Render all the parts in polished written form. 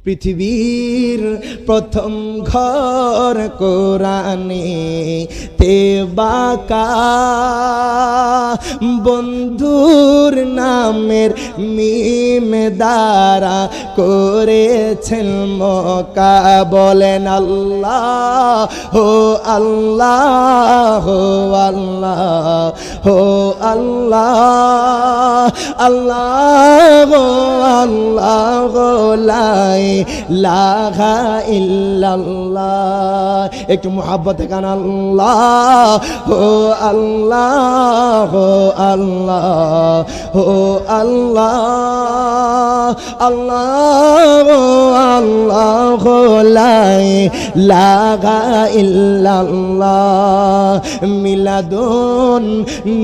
পৃথিবীর প্রথম ঘর কোরআনে তেবাকা বন্ধুর নামের মিম দ্বারা করেছেন মক্কা। বলেন আল্লাহ হো আল্লাহ হো আল্লাহ হো আল্লাহ আল্লাহ হো আল্লাহ হো লা ইলাহা ইল্লাল্লাহ। একটু মুহাব্বতে গান আল্লাহ হো আল্লাহ হো আল্লাহ হো আল্লাহ আল্লাহ হো আল্লাহ হো লা ইলাহা ইল্লাল্লাহ। মিলাদুন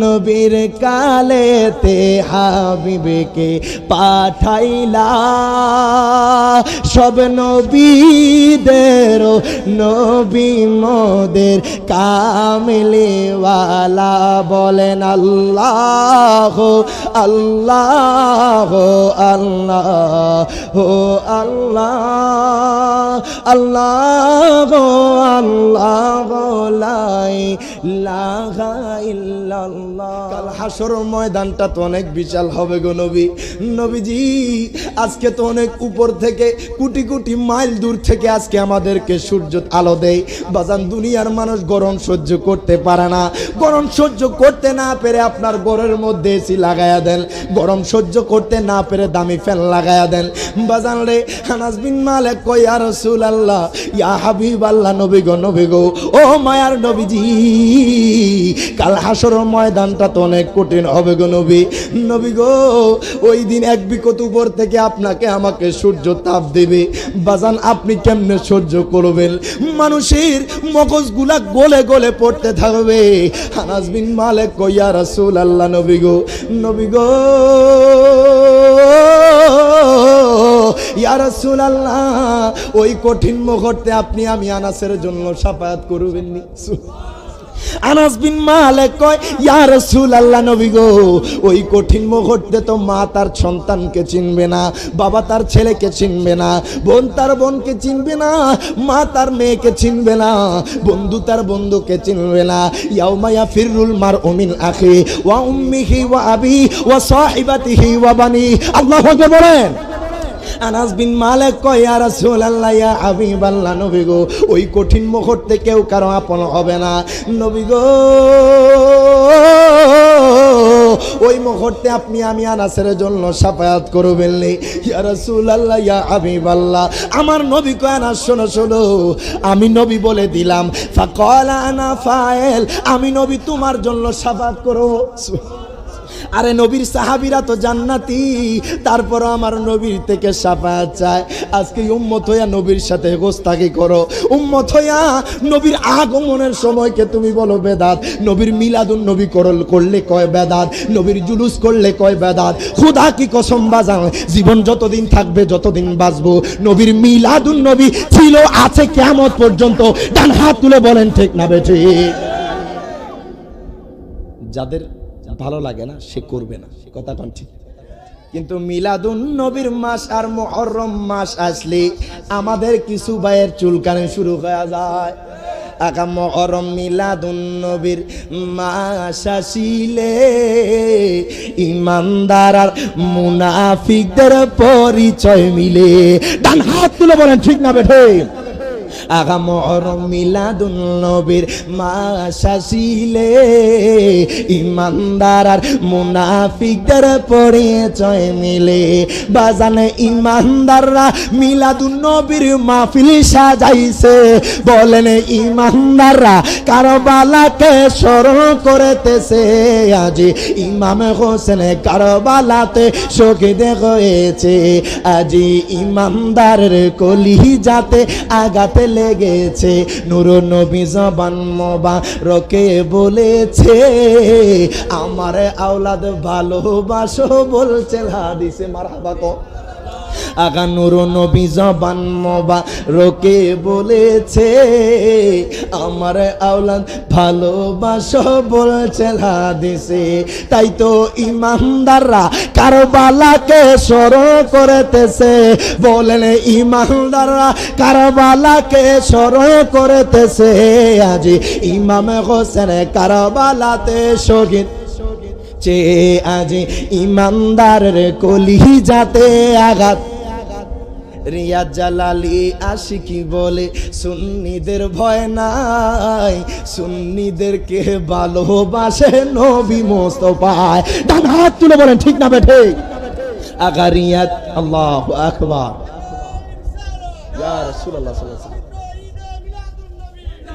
নবীর কালেতে হাবিবকে পাঠাইলা সব নবীদের নবী মোদের কামলিওয়ালা। বলেন আল্লাহ আল্লাহ আল্লাহ হো আল্লাহ আল্লাহ আল্লাহ লা ইলাহা ইল্লাল্লাহ। কাল হাসর ময়দানটা তো অনেক বিশাল হবে গো নবী। নবীজি আজকে তো অনেক উপর থেকে কোটি কোটি মাইল দূর থেকে আজকে আমাদেরকে সূর্য আলো দেয়। বাজান দুনিয়ার মানুষ গরম সহ্য করতে পারে না। গরম সহ্য করতে না পেরে আপনার ঘরের মধ্যে এসি লাগায়া দেন, গরম সহ্য করতে না পেরে দামি ফ্যান লাগায়া দেন। বাজান রে আনাস বিন মালিক কই ইয়া রাসূলুল্লাহ ইয়া হাবিবাল্লাহ নবী গো ও মায়ার নবীজি কাল হাসর ময়দানটা তো অনেক কঠিন হবে গো নবী। নবী গো ওই দিন এক বিকট উপর থেকে আপনাকে আমাকে সূর্য তাপ দেবে। বাজান আপনি কেমনে সহ্য করবেন? মানুষের মগজগুলা গলে গলে পড়তে থাকবে। আনাস বিন মালিক কই ইয়া রাসূলুল্লাহ নবী গো ইয়া রাসূলুল্লাহ ওই কঠিন মুহূর্তে আপনি আমি আনাসের জন্য শাফায়াত করবেন নি? আনাস বিন মালিক কয় ইয়া রাসূলুল্লাহ নবী গো ওই কঠিন মুহূর্তে তো মা তার সন্তানকে চিনবে না, বাবা তার ছেলেকে চিনবে না, বোন তার বোনকে চিনবে না, মা তার মেয়েকে চিনবে না, বন্ধু তার বন্ধুকে চিনবে না। ইয়াউমা ইয়াফিরুল মারউ মিন আখি ওয়া উম্মিহি ওয়া আবি ওয়া সাহিবাতিহি ওয়া বানি। আল্লাহু আকবার বলেন। আনাস বিন মালিক কয় ইয়া রাসূলুল্লাহ ইয়া হাবিবাল্লাহ নবী গো ওই কঠিন মুহূর্তে কেউ কারো আপন হবে না। নবী গো ওই মুহূর্তে আপনি আমি আনাসের জন্য শাফায়াত করবেন ইয়া রাসূলুল্লাহ ইয়া হাবিবাল্লাহ। আমার নবী কয় আনাস শোনো আমি নবী বলে দিলাম ফাকালা আনা ফাইল আমি নবী তোমার জন্য শাফায়াত করব। আরে নবীর সাহাবীরা তো জান্নাতি, তারপরও আমার নবীর থেকে শাফায়াত চায়। আজকে উম্মত হইয়া নবীর সাথে গোস্তাকি করো, উম্মত হইয়া নবীর আগমনের সময়কে তুমি বলো বেদাত। নবীর মিলাদুন নবী করলে কয় বেদাত, নবীর জুলুস করলে কয় বেদাত। খোদা কি কসম বাজান জীবন যতদিন থাকবে যতদিন বাঁচবো নবীর মিলাদুন নবী ছিল আছে কিয়ামত পর্যন্ত। ডান হাত তুলে বলেন ঠিক না বেঠিক? যাদের ভালো লাগে না সে করবে না, কথা কোন ঠিক। কিন্তু মিলাদুন নবীর মাস আর মুহররম মাস আসলে আমাদের কিছু ভাইয়ের চুলকানি শুরু হয়ে যায়। আকা মুহররম মিলাদুন নবীর মাস আসিলে ইমানদার আর মুনাফিকদের পরিচয় মিলে। ডান হাত তুলে বলেন ঠিক না বেঠে? আগা মুহররম মিলাদুন নবীর মাস আসিলে ইমানদার আর মুনাফিকদের পরিচয় মিলে। বাজানে ইমানদাররা মিলাদুন নবীর মাহফিল সাজাইছে। বলেন ইমানদাররা কারবালাকে স্মরণ করিতেছে। আজ ইমাম হোসেন কারবালাতে শহীদ হয়েছে। আজ ইমানদারের কলিজাতে আঘাত লেগেছে। নূর নবী জবান মোবারকে বলেছে আমার আওলাদ ভালোবাসো বলছে হাদিসে। মারহাবা কো আগা নূর নবী জবান মোবারকে বলেছে আমার আওলাদ ভালোবাসো বলছে হাদিসে। তাই তো ইমানদাররা কারবালাকে স্মরণ করতেছে, বলেন ইমানদাররা কারবালাকে স্মরণ করতেছে। আজ ইমাম হোসেন কারবালাতে শহীদ চে, আজ ইমানদারের কলিজাতে আঘাত। রিয়াজ জালালি আশিকি বলে সুন্নিদের ভয় নাই, সুন্নিদেরকে ভালোবাসে নবী মোস্তফায়। ডান হাত তুলে বলেন ঠিক না বেঠে? আগা রিয়াজ, আল্লাহু আকবার, ইয়া রাসূলুল্লাহ সাল্লাল্লাহু আলাইহি ওয়াসাল্লাম।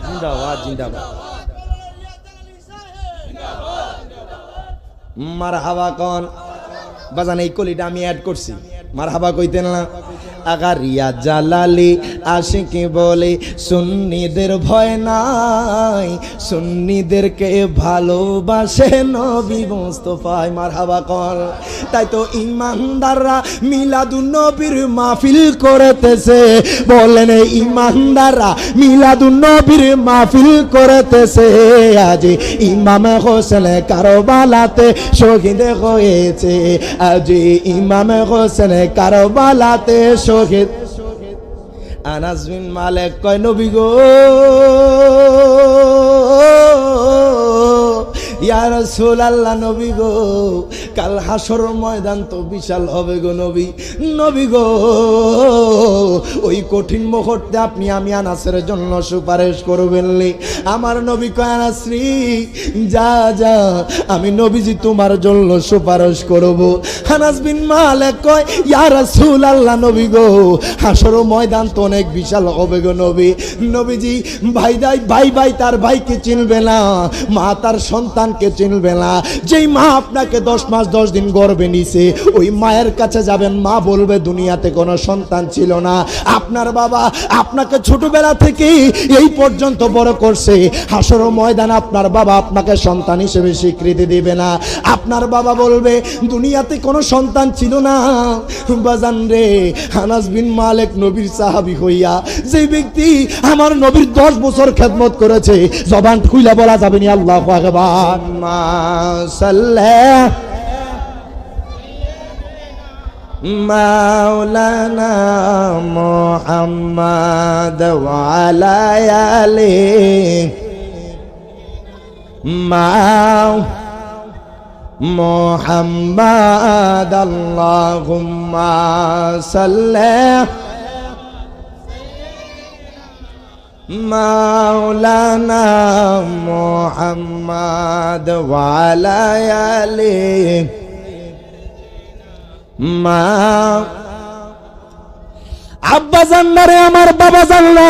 জিন্দাবাদ জিন্দাবাদ, মারহাবা কোন বাজান? এই কলিটা আমি অ্যাড করছি, মারহাবা কইতেন না? আগা রিয়াজ জালালি আশিকি বলে সুন্নিদের ভয় নাই, সুন্নিদেরকে ভালোবাসে নবী মুস্তাফায়। মারহাবা কর। তাই তো ইমানদাররা মিলাদুন নবীর মাহফিল করতেছে, বলেন ইমানদাররা মিলাদুন নবীর মাহফিল করতেছে। আজ ইমাম হোসেন কারবালাতে শহীদ হয়েছে, আজ ইমাম হোসেন কারবালাতে শহীদ। আনাস বিন মালিক কয় নবী গো ইয়া রাসূলুল্লাহ, নবী গো কাল হাসর ময়দান তো বিশাল হবে গো নবী। নবী গো ওই কঠিন মুহূর্তে আপনি আমি আনাসের জন্য সুপারিশ করবেননি? আমার নবী কয় আনাস রে যা যা, আমি নবীজি তোমার জন্য সুপারিশ করব। আনাস বিন মালিক কয় ইয়া রাসূলুল্লাহ, নবী গো হাসর ময়দান তো অনেক বিশাল হবে গো নবী। নবীজি ভাই ভাই তার ভাইকে চিনবে না, মা তার সন্তানকে চিনবে না। যেই মা আপনাকে 10 মাস 10 দিন গর্ভে নিছে, ওই মায়ের কাছে যাবেন, মা বলবে দুনিয়াতে কোনো সন্তান ছিল না, আপনার বাবা আপনাকে ছোটবেলা থেকে এই পর্যন্ত বড় করছে। হাসর ময়দান আপনার বাবা আপনাকে সন্তান হিসেবে স্বীকৃতি দিবে না। আপনার বাবা বলবে দুনিয়াতে কোনো সন্তান ছিল না। বাজান রে, আনাস বিন মালিক নবীর সাহাবী হইয়া যে ব্যক্তি আমার নবীর 10 বছর খেদমত করেছে, জবান খুইলা বলা যাবে না আল্লাহু আকবার। মা সাল্লাল্লাহু মাওলানা মুহাম্মদ ওয়া আলা আলিহি মুহাম্মদ আল্লাহুম্মা সাল্লি মাওলানা মুহাম্মদ ওয়া আলা আলিহি মা। আব্বা জান্নারে আমার বাবা জান্না,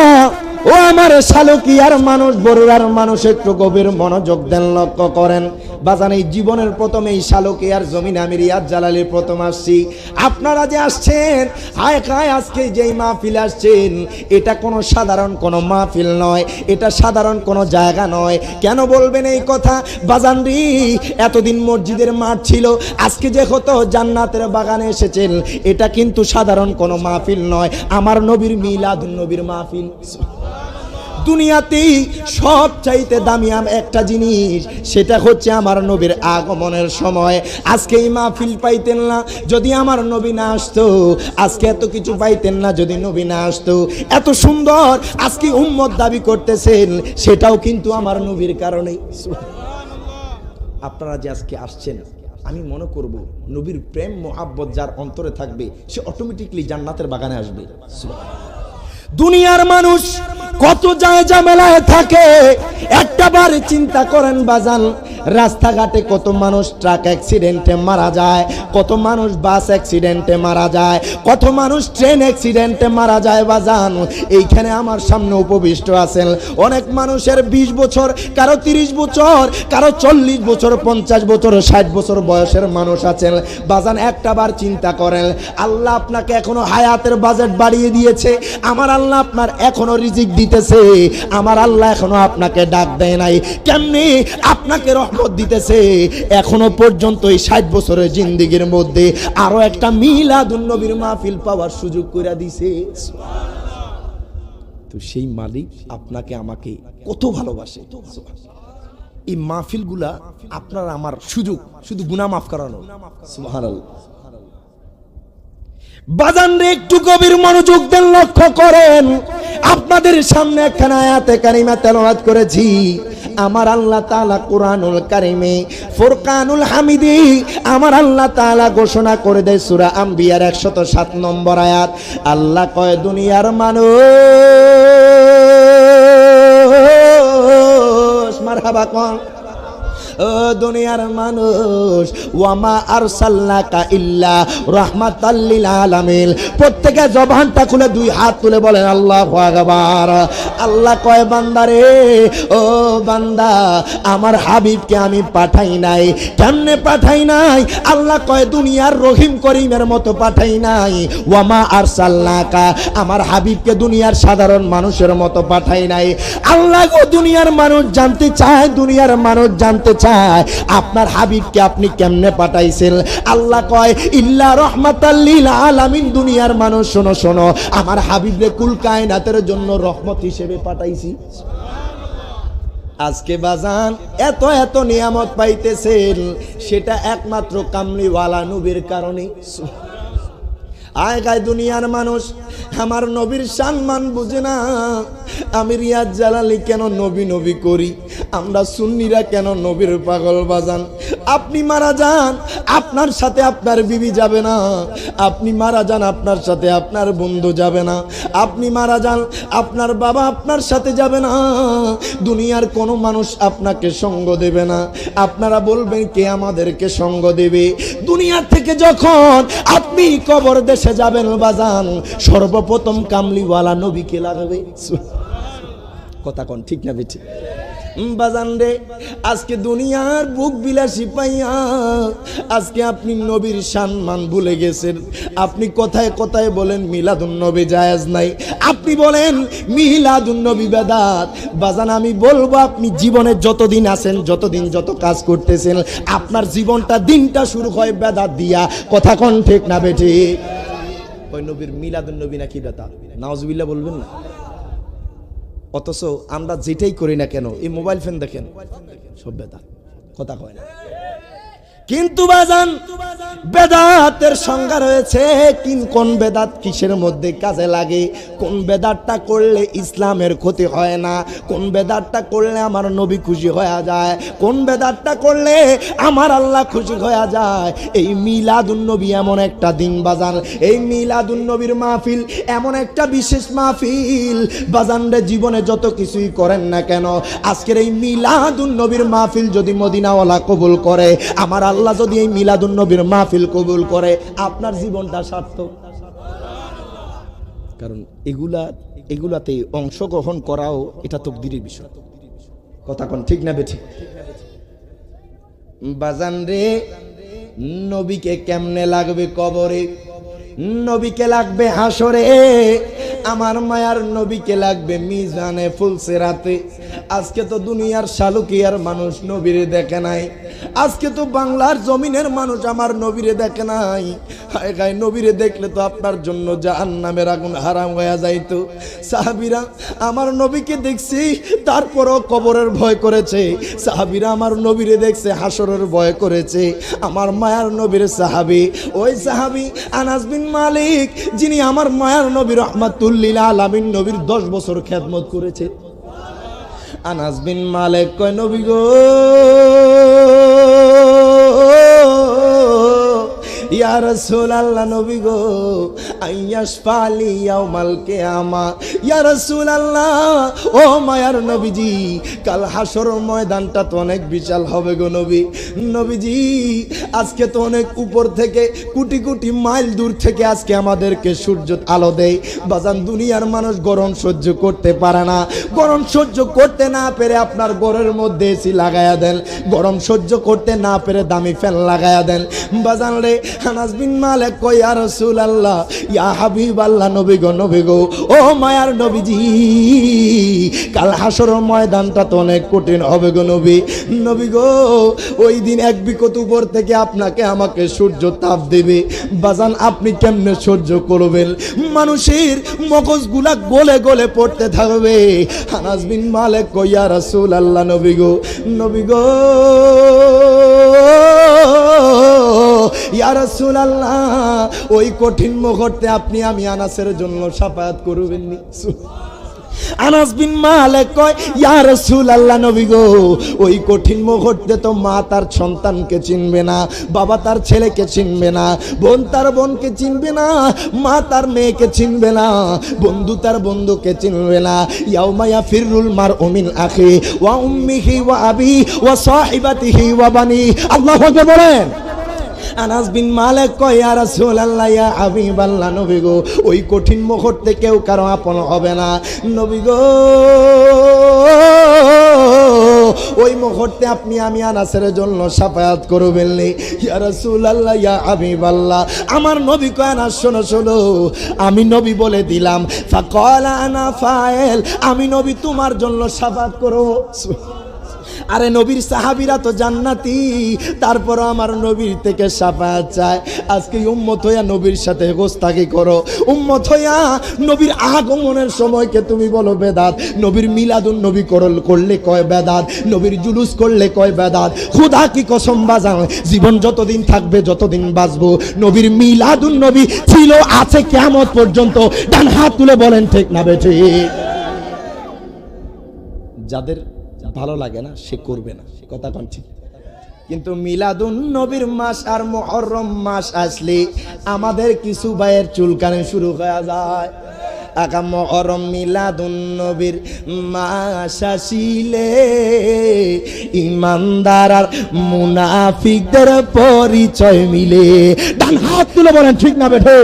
ও আমার শালকিয়ার মানুষ, বড়ুয়ার মানুষ, একটু গভীর মনোযোগ দেন, লক্ষ্য করেন। বাজান এই জীবনের প্রথম এই শালকিয়ার জমিনে আমি রিয়াজ জালালির প্রথম আসছি। আপনারা যে আসছেন হায় খায় আজকে যেই মাহফিল আসছেন, এটা কোনো সাধারণ কোনো মাহফিল নয়, এটা সাধারণ কোনো জায়গা নয়। কেন বলবেন এই কথা? বাজান রি, এতদিন মসজিদের মাঠ ছিল, আজকে যে হতো জান্নাতের বাগানে এসেছেন, এটা কিন্তু সাধারণ কোনো মাহফিল নয়, আমার নবীর মিলাদুন নবীর মাহফিল। দুনিয়াতেই সব চাইতে দামি একটা জিনিস, সেটা হচ্ছে আমার নবীর আগমনের সময়। আজকে এই মাহফিল পাইতেন না যদি আমার নবী না আসতো, আজকে এত কিছু পাইতেন না যদি নবী না আসতো। এত সুন্দর আজকে উম্মত দাবি করতেছেন, সেটাও কিন্তু আমার নবীর কারণেই। আপনারা যে আজকে আসছেন, আমি মনে করব নবীর প্রেম মোহাব্বত যার অন্তরে থাকবে, সে অটোমেটিকলি জান্নাতের বাগানে আসবে। দুনিয়ার মানুষ কত ঝামেলায় থাকে, একটা বার চিন্তা করেন বাজান, রাস্তাঘাটে কত মানুষ ট্রাক অ্যাক্সিডেন্টে মারা যায়, কত মানুষ বাস অ্যাক্সিডেন্টে মারা যায়, কত মানুষ ট্রেন অ্যাক্সিডেন্টে মারা যায়। বাজান এইখানে আমার সামনে উপবিষ্ট আছেন অনেক মানুষের 20 বছর, কারো 30 বছর, কারো 40 বছর, 50 বছর, 60 বছর বয়সের মানুষ আছেন। বাজান একটা বার চিন্তা করেন, আল্লাহ আপনাকে এখনো হায়াতের বাজেট বাড়িয়ে দিয়েছে, আমার আল্লাহ আপনার এখনো রিজিক দিতেছে, আমার আল্লাহ এখনো আপনাকে ডাক দেয় নাই। কেমনি আপনাকে বরকত দিতেছে। এখনো পর্যন্ত এই 60 বছরের জিন্দেগির মধ্যে আরো একটা মিলাদুন নবীর মাহফিল পাওয়ার সুযোগ করে দিছে। তো সেই মালিক আপনাকে আমাকে কত ভালোবাসে। এই মাহফিলগুলা আপনার আমার সুযোগ, শুধু গুনাহ মাফ করানো। সুবহানাল্লাহ। বাজান রে, একটু গভীর মনোযোগ দেন, লক্ষ্য করেন। আপনাদের সামনে একখানা আয়াতে কারিমা তেলাওয়াত করেছি। আমার আল্লাহ তাআলা কোরআনুল কারিমে ফুরকানুল হামিদি আমার আল্লাহ তাআলা ঘোষণা করে দেয় সূরা আম্বিয়ার 107 নম্বর আয়াত। আল্লাহ কয়, দুনিয়ার মানুষ, মারহাবা কোন, ও দুনিয়ার মানুষ, ওয়ামা আরসালনাকা ইল্লা রাহমাতাল লিল আলামিন। প্রত্যেকে জবানটা খুলে 2 হাত তুলে বলেন আল্লাহু আকবার। আল্লাহ কয়, বান্দারে, ও বান্দা, আমার হাবিবকে আমি পাঠাই নাই। কেমনে পাঠাই নাই? আল্লাহ কয়, দুনিয়ার রহিম করিমের মতো পাঠাই নাই। ওয়ামা আরসালনাকা, আমার হাবিবকে দুনিয়ার সাধারণ মানুষের মতো পাঠাই নাই। আল্লাহ গো, দুনিয়ার মানুষ জানতে চায়, দুনিয়ার মানুষ জানতে চায় আপনার হাবিবকে আপনি কেমনে পাঠাইছেন। আল্লাহ কয়, ইল্লা রাহমাতাল লিল আলামিন। দুনিয়ার মানুষ শোনো শোনো, আমার হাবিবকে কুল কায়নাতের জন্য রহমত হিসেবে পাঠাইছি। আজকে বাজান এত এত নিয়ামত পাইতেছেন, সেটা একমাত্র কামলিওয়ালা নবীর কারণে। আয় গায় দুনিয়ার মানুষ আমার নবীর সম্মান বুঝে না। আমি রিয়াজ জালালি কেন নবী নবী করি, আমরা সুন্নিরা কেন নবীর পাগল বাজান। আপনি মারা যান, আপনার সাথে আপনার বিবি যাবে না। আপনি মারা যান, আপনার সাথে আপনার বন্ধু যাবে না। আপনি মারা যান, আপনার বাবা আপনার সাথে যাবে না। দুনিয়ার কোনো মানুষ আপনাকে সঙ্গ দেবে না। আপনারা বলবেন, কে আমাদেরকে সঙ্গ দেবে? দুনিয়া থেকে যখন আপনি কবর দেশে যাবেন বাজান, সর্বপ্রথম কামলিওয়ালা নবীকে লাগবে। কথা কোন ঠিক না বেঠিক? বাজান রে, আজকে দুনিয়ার বুক বিলাসী পাইয়া আজকে আপনি নবীর সম্মান ভুলে গেছেন। আপনি কথায় কথায় বলেন মিলাদুন নবী জায়েজ নাই, আপনি বলেন মিলাদুন নবী বেদাত। বাজান আমি বলবো, আপনি জীবনে যতদিন আছেন, যতদিন যত কাজ করতেছেন, আপনার জীবনটা দিনটা শুরু হয় বেদাত দিয়া। কথা কোন ঠিক না বেঠিক? ওই নবীর মিলাদুন নবী নাকি বেদাত? নাউজুবিল্লাহ বলবেন না? অথচ আমরা যেটাই করি না কেন, এই মোবাইল ফোন দেখেন, সব বেদাত। কথা কয় না। কিন্তু বাজান বেদাতের সংজ্ঞা রয়েছে। কোন বেদাত কিসের মধ্যে কাজে লাগে, কোন বেদাতটা করলে ইসলামের ক্ষতি হয় না, কোন বেদাতটা করলে আমার নবী খুশি হয়ে যায়, কোন বেদাতটা করলে আমার আল্লাহ খুশি হয়ে যায়। এই মিলাদুন নবী এমন একটা দিন বাজান, এই মিলাদুন নবীর মাহফিল এমন একটা বিশেষ মাহফিল বাজান রে। জীবনে যত কিছুই করেন না কেন, আজকের এই মিলাদুন নবীর মাহফিল যদি মদিনাওয়ালা কবুল করে, আমার আল্লাহ যদি এই মিলাদুন নবীর মাহফিল কবুল করে, আপনার জীবনটা সার্থক। কারণ এগুলাতে অংশগ্রহণ করাও এটা তাকদীরের বিষয়। কথা কোন ঠিক না বেঠিক? বাজান রে, নবীকে কেমনে লাগবে কবরে, নবীকে লাগবে হাসরে, আমার মায়ার নবীকে লাগবে মিজানে ফুলসিরাতে। আজকে তো দুনিয়ার শালুকিয়ার মানুষ নবীরে দেখে নাই, আজকে তো বাংলার জমিনের মানুষ আমার নবীরে দেখে নাই। হায় গায়, নবীরে দেখলে তো আপনার জন্য জাহান্নামের আগুন হারাম হয়ে যাইতো। সাহাবীরা আমার নবীকে দেখছি, তারপরও কবরের ভয় করেছে। সাহাবীরা আমার নবীরে দেখছে, হাসরের ভয় করেছে। আমার মায়ার নবীর সাহাবী, ওই সাহাবী আনাস বিন মালিক, যিনি আমার মায়ার নবী রাহমাতুল লিল আলামিন নবীর 10 বছর খেদমত করেছে। আনাস বিন মালিক কয়, নবী গো, ইয়া রাসূলুল্লাহ, নবী গো, আইয়াশফালি ইয়াউমাল কিয়ামা। ইয়া রাসূলুল্লাহ, ও মায়ার নবীজি, কাল হাসর ময়দানটা তো অনেক বিশাল হবে গো নবী। নবীজি, আজকে তো অনেক উপর থেকে, কোটি কোটি মাইল দূর থেকে আজকে আমাদেরকে সূর্য আলো দেয়। বাজান দুনিয়ার মানুষ গরম সহ্য করতে পারে না। গরম সহ্য করতে না পেরে আপনার ঘরের মধ্যে এসি লাগায়া দেন, গরম সহ্য করতে না পেরে দামি ফ্যান লাগায়া দেন। বাজান রে, আনাস বিন মালিক কয় ইয়া রাসূলুল্লাহ ইয়া হাবিবাল্লাহ, নবী গো ও মায়ার নবীজি, কাল হাসরের ময়দানটা তো অনেক কঠিন হবে গো নবী গো। ওই দিন এক বিকট উপর থেকে আপনাকে আমাকে সূর্য তাপ দেবে বাজান, আপনি কেমনে সহ্য করবেন? মানুষের মগজগুলা গলে গলে পড়তে থাকবে। আনাস বিন মালিক কয় ইয়া রাসূলুল্লাহ, নবী গো ইয়া রাসূলুল্লাহ, ওই কঠিন মুহূর্তে আপনি আমি আনাসের জন্য শাফায়াত করবেন নি? আনাস বিন মালিক কয় ইয়া রাসূলুল্লাহ, নবী গো, ওই কঠিন মুহূর্তে তো মা তার সন্তানকে চিনবে না, বাবা তার ছেলেকে চিনবে না, বোন তার বোনকে চিনবে না, মা তার মেয়েকে চিনবে না, বন্ধু তার বন্ধুকে চিনবে না। ইয়াউমা ইয়াফিরুল মারউ মিন আখি ওয়া উম্মিহি ওয়া আবি ওয়া সাহিবাতিহি ওয়া বানি। আল্লাহু আকবার বলেন। আনাস বিন মালিক কয় ইয়া রাসূলুল্লাহ ইয়া হাবিবাল্লাহ, নবী গো, ওই কঠিন মুহূর্তে কেউ কারো আপন হবে না। নবী গো, ওই মুহূর্তে আপনি আমি আনাসের জন্য শাফায়াত করবেন নি? ইয়া রাসূলুল্লাহ ইয়া হাবিবাল্লাহ, আমার নবী কয় আনাস শোনো, আমি নবী বলে দিলাম, ফাকালা আনা ফাইল, আমি নবী তোমার জন্য শাফায়াত করব। আরে নবীর সাহাবীরা তো জান্নাতি, তারপরও আমার নবীর থেকে শাফায়াত চায়। আজকে উম্মত হইয়া নবীর সাথে গোস্তাকি করো, উম্মত হইয়া নবীর আগমনের সময়কে তুমি বলো বেদাত, নবীর মিলাদুন নবী করলে কয় বেদাত, নবীর জুলুস করলে কয় বেদাত। খোদা কি কসম বাজাও, জীবন যতদিন থাকবে, যতদিন বাঁচবো, নবীর মিলাদুন নবী ছিল, আছে কিয়ামত পর্যন্ত। ডান হাত তুলে বলেন ঠিক না বেঠিক? যাদের ভালো লাগে না সে করবে না, কথা কোন ঠিক? কিন্তু মিলাদুন নবীর মাস আর মুহররম মাস আসলে আমাদের কিছু ভাইয়ের চুলকানি শুরু হয়ে যায়। আকা মুহররম মিলাদুন নবীর মাস আসিলে ইমানদার আর মুনাফিকদের পরিচয় মিলে। ডান হাত তুলে বলেন ঠিক না বেঠে?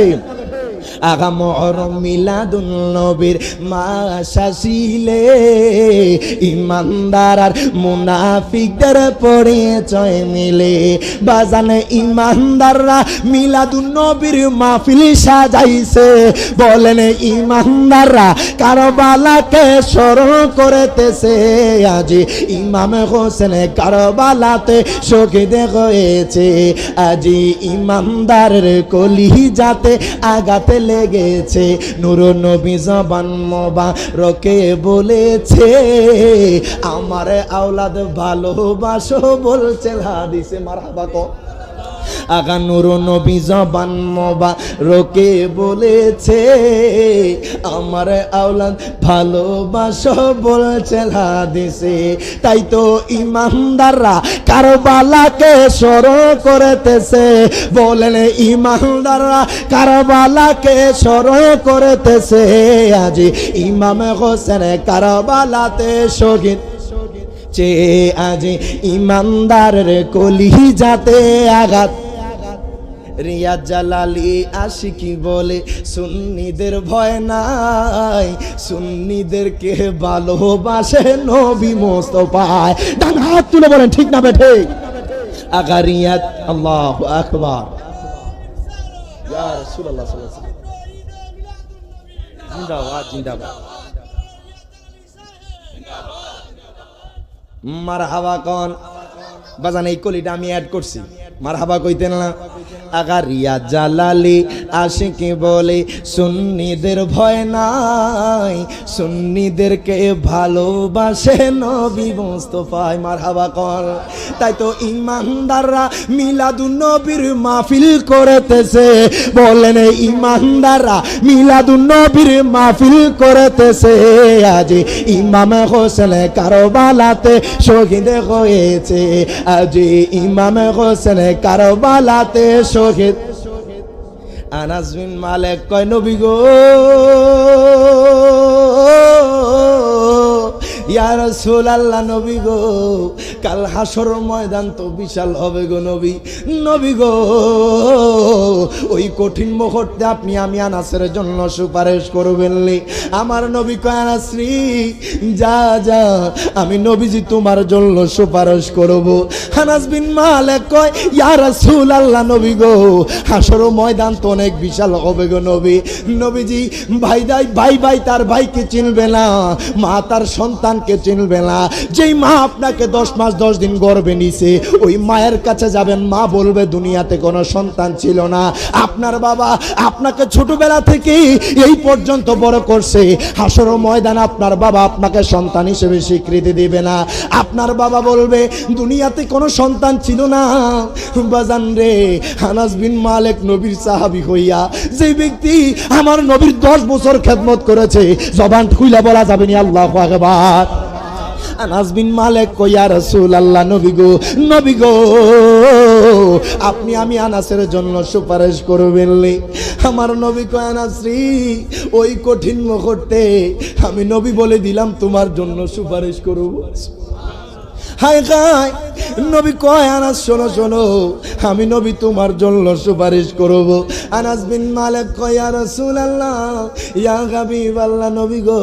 আগা মুহররম মিলাদুন নবীর মাস আসিলে ইমানদার আর মুনাফিকদের পরিচয় মিলে। বাজানে ইমানদাররা মিলাদুন নবীর মাহফিল সাজাইছে, বলেন ইমানদাররা কারবালাকে স্মরণ করিতেছে। আজ ইমাম হোসেন কারবালাতে শহীদ হয়েছে, আজ ইমানদারের কলিজাতে আঘাতে লেগেছে। নূর নবী জবান মোবারকে বলেছে, আমার আওলাদ ভালোবাসো বলছে হাদিসে। মারহাবা কো। আগা নূর নবী জবান মোবারকে বলেছে, আমার আওলাদ ভালোবাসো বলছে হাদিসে। তাই তো ইমানদাররা কারবালাকে স্মরণ করিতেছে, বলেন ইমানদাররা কারবালাকে স্মরণ করিতেছে। আজ ইমাম হোসেন কারবালাতে শহীদ চে, আজ ইমানদারের কলিজাতে আঘাত। রিয়াজ জালালি আশিকি বলে সুন্নিদের ভয় নাই, সুন্নিদেরকে ভালোবাসে নবী মুস্তাফা। ডান হাত তুলে বলেন ঠিক না বেঠে? আগা রিয়াজ, আল্লাহু আকবার, ইয়া রাসূলুল্লাহ সাল্লাল্লাহু আলাইহি ওয়াসাল্লাম। জিন্দাবাদ জিন্দাবাদ, মারহাবা কোন বাজান? এই কলিটা আমি অ্যাড করছি, মারহাবা কইতেন না? আগা রিয়াজ জালালি আশিকি বলে সুন্নিদের ভয় নাই, সুন্নিদেরকে ভালোবাসে নবী মুস্তাফা। মারহাবা কর। তাই তো ইমানদাররা মিলাদুন নবীর মাহফিল করিতেছে, বলেন ইমানদাররা মিলাদুন নবীর মাহফিল করিতেছে। আজ ইমাম হোসেন কারবালাতে শহীদ হয়েছে, আজ ইমাম হোসেন কারবালাতে শহীদ। আনাস বিন মালিক কয় নবী গো, ইয়া রাসূলুল্লাহ নবী গো, কাল হাসর ময়দান তো বিশাল হবে গো নবী। নবী গো, ওই কঠিন মুহূর্তে আপনি আমি আনাসের জন্য সুপারিশ করবেননি। আমার নবী কয়, আনাস রে যা যা, আমি নবীজি তোমার জন্য সুপারিশ করব। আনাস বিন মালিক কয়, ইয়া রাসূলুল্লাহ নবী গো, হাসর ময়দান তো অনেক বিশাল হবে গো নবী। নবীজি ভাই তার ভাইকে চিনবে না, মা তার সন্তানকে চিনবে না। যেই মা আপনাকে 10 মাস 10 দিন গর্ভে নিছে, ওই মায়ের কাছে যাবেন, মা বলবে দুনিয়াতে কোনো সন্তান ছিল না। আপনার বাবা আপনাকে ছোটবেলা থেকে এই পর্যন্ত বড় করছে, হাসর ময়দান আপনার বাবা আপনাকে সন্তান হিসেবে স্বীকৃতি দিবে না। আপনার বাবা বলবে দুনিয়াতে কোনো সন্তান ছিল না। বাজান রে, আনাস বিন মালিক নবীর সাহাবী হইয়া যে ব্যক্তি আমার নবীর 10 বছর খেদমত করেছে, জবান খুইলা বলা যাবে না আল্লাহু আকবার। আনাস বিন মালিক কয়, ইয়া রাসূলুল্লাহ নবী গো, আপনি আমি আনাসের জন্য সুপারিশ করবেন। আমার নবী কয়, আনাস রে, ওই কঠিন মুহূর্তে আমি নবী বলে দিলাম তোমার জন্য সুপারিশ করব। হায় হায়, নবী কয়, আনাস শোনো শোনো, আমি নবী তোমার জন্য সুপারিশ করব। আনাস বিন মালিক কয়, ইয়া রাসূলুল্লাহ, ইয়া হাবিবাল্লাহ নবী গো,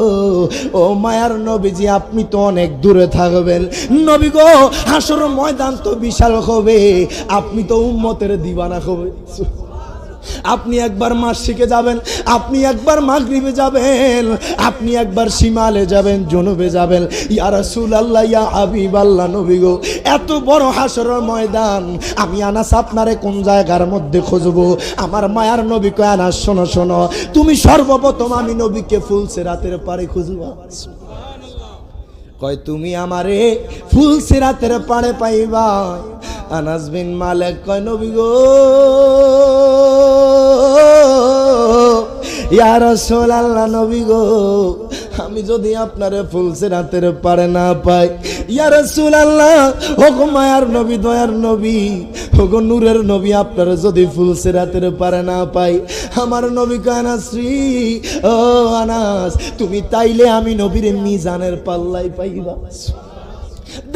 ও মায়ার নবীজি, আপনি তো অনেক দূরে থাকবেন। নবী গো, হাসর ময়দান তো বিশাল হবে, আপনি তো উম্মতের দিওয়ানা হবেন। আপনি একবার মাশরিকে যাবেন, আপনি একবার মাগরিবে যাবেন, আপনি একবার শিমালে যাবেন, জনুবে যাবেন। ইয়া রাসূলুল্লাহ, ইয়া হাবিবাল্লাহ নবী গো, এত বড় হাসরের ময়দান, আমি আনাস আপনারে কোন জায়গার মধ্যে খুঁজবো? আমার মায়ার নবী কয়, আনাস শোনো শোনো, তুমি সর্বপ্রথম আমি নবীকে ফুলসিরাতের পারে খুঁজবা। কয়, তুমি আমারে ফুলসিরাতের পারে পাইবা। আনাস বিন মালিক কয়, নবী গো, ইয়া রাসূলুল্লাহ নবী গো, আমি যদি আপনারে ফুলসিরাতের পারে না পাই, ইয়া রাসূলুল্লাহ, ওগো মায়ার নবী, দয়ার নবী, ওগো নূরের নবী, আপনারা যদি ফুলসিরাতের পারে না পাই, আমার নবী কয়, আনাস রে, ও আনাস, তুমি তাইলে আমি নবীর মিজানের পাল্লাই পাইবা।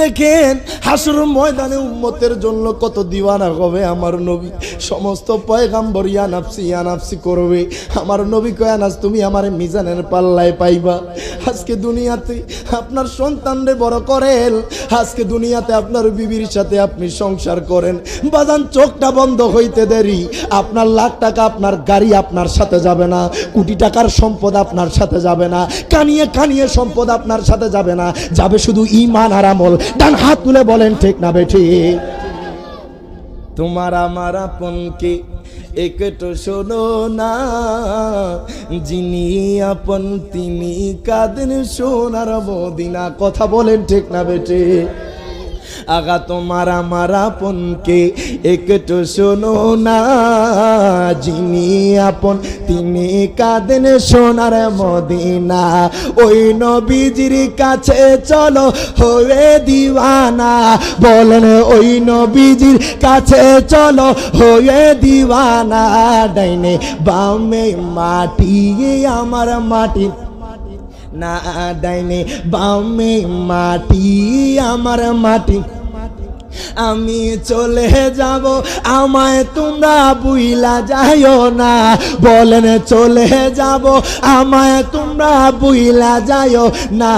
দেখেন হাসর ময়দানে উম্মতের জন্য কত দিওয়ানা হবে আমার নবী। সমস্ত পয়গাম্বর ইয়া নাফসি করবে। আমার নবী কয়, আনাস তুমি আমার মিজানের পাল্লায় পাইবা। আজকে দুনিয়াতে আপনার সন্তানরে বড় করেন, আজকে দুনিয়াতে আপনার বিবির সাথে আপনি সংসার করেন, বাজান চোখটা বন্ধ হইতে দেরি, আপনার লাখ টাকা আপনার গাড়ি আপনার সাথে যাবে না, কোটি টাকার সম্পদ আপনার সাথে যাবে না, কানিয়ে কানিয়ে সম্পদ আপনার সাথে যাবে না, যাবে শুধু ঈমান আর আমল। ডান হাত তুলে বলেন ঠিক না বেঠিক? তোমার আমার আপনকে একটু শোনো না, যিনি আপন তিনি কাঁদেন সোনার মদিনা। কথা বলেন ঠিক না বেঠিক? আগা তোমার আমার আপনকে একটু শোনো না, যিনি আপন তিনি কাঁদেন সোনার মদিনা। ওই নবীজির কাছে চলো হয়ে দিওয়ানা, বলেন ওই নবীজির কাছে চলো হয়ে দিওয়ানা। ডাইনে বামে মাটি আমার মাটি না, ডাইনে বামে মাটি আমার মাটি, আমি চলে যাব আমায় তোমরা বুইলা যাইও না। বলেন চলে যাব আমায় তোমরা বুইলা যাইও না।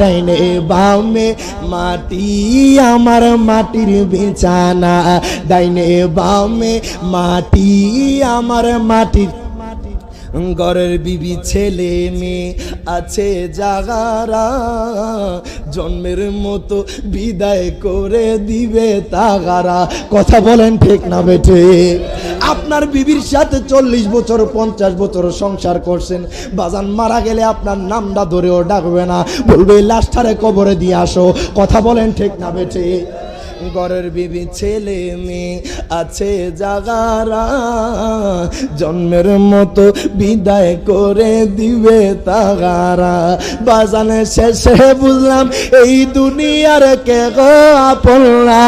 ডাইনে বামে মাটি আমার মাটির বিছানা, ডাইনে বামে মাটি আমার মাটির। ঘরের বিবি ছেলে মেয়ে আছে জাগারা, জন্মের মতো বিদায় করে দিবে তাগারা। কথা বলেন ঠিক না বেঠে? আপনার বিবির সাথে 40 বছর 50 বছর সংসার করছেন, বাজান মারা গেলে আপনার নামটা ধরেও ডাকবে না, বলবে লাশটারে কবরে দিয়ে আসো। কথা বলেন ঠিক না বেঠে? ঘরের বিবি ছেলে মেয়ে আছে জাগারা, জন্মের মতো বিদায় করে দিবে তাগারা। বাজানে শেষে বুঝলাম এই দুনিয়ার কে গো আপন না।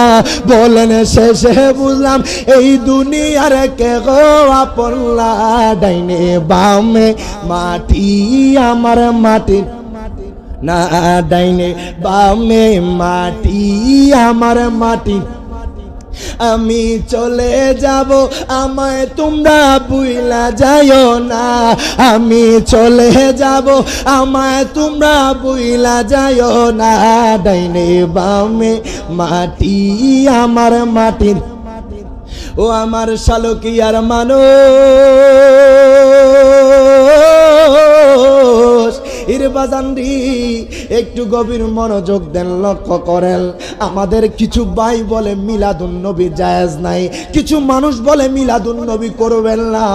বলেন শেষে বুঝলাম এই দুনিয়ার কে গো আপন না। ডাইনে বামে মাটি আমার মাটি, না ডাইনে বামে মাটি আমার মাটি আমি চলে যাব আমায় তোমরা ভুইলা যাইও না আমি চলে যাব আমায় তোমরা ভুইলা যাইও না ডাইনে বামে মাটি আমার মাটি ও আমার শালকিয়ার মানুষ ইরবাজানরি একটু গভীর মনোযোগ দেন লক্ষ্য করেন আমাদের কিছু ভাই বলে মিলাদুন নবী জায়েজ নাই কিছু মানুষ বলে মিলাদুন নবী করবেন না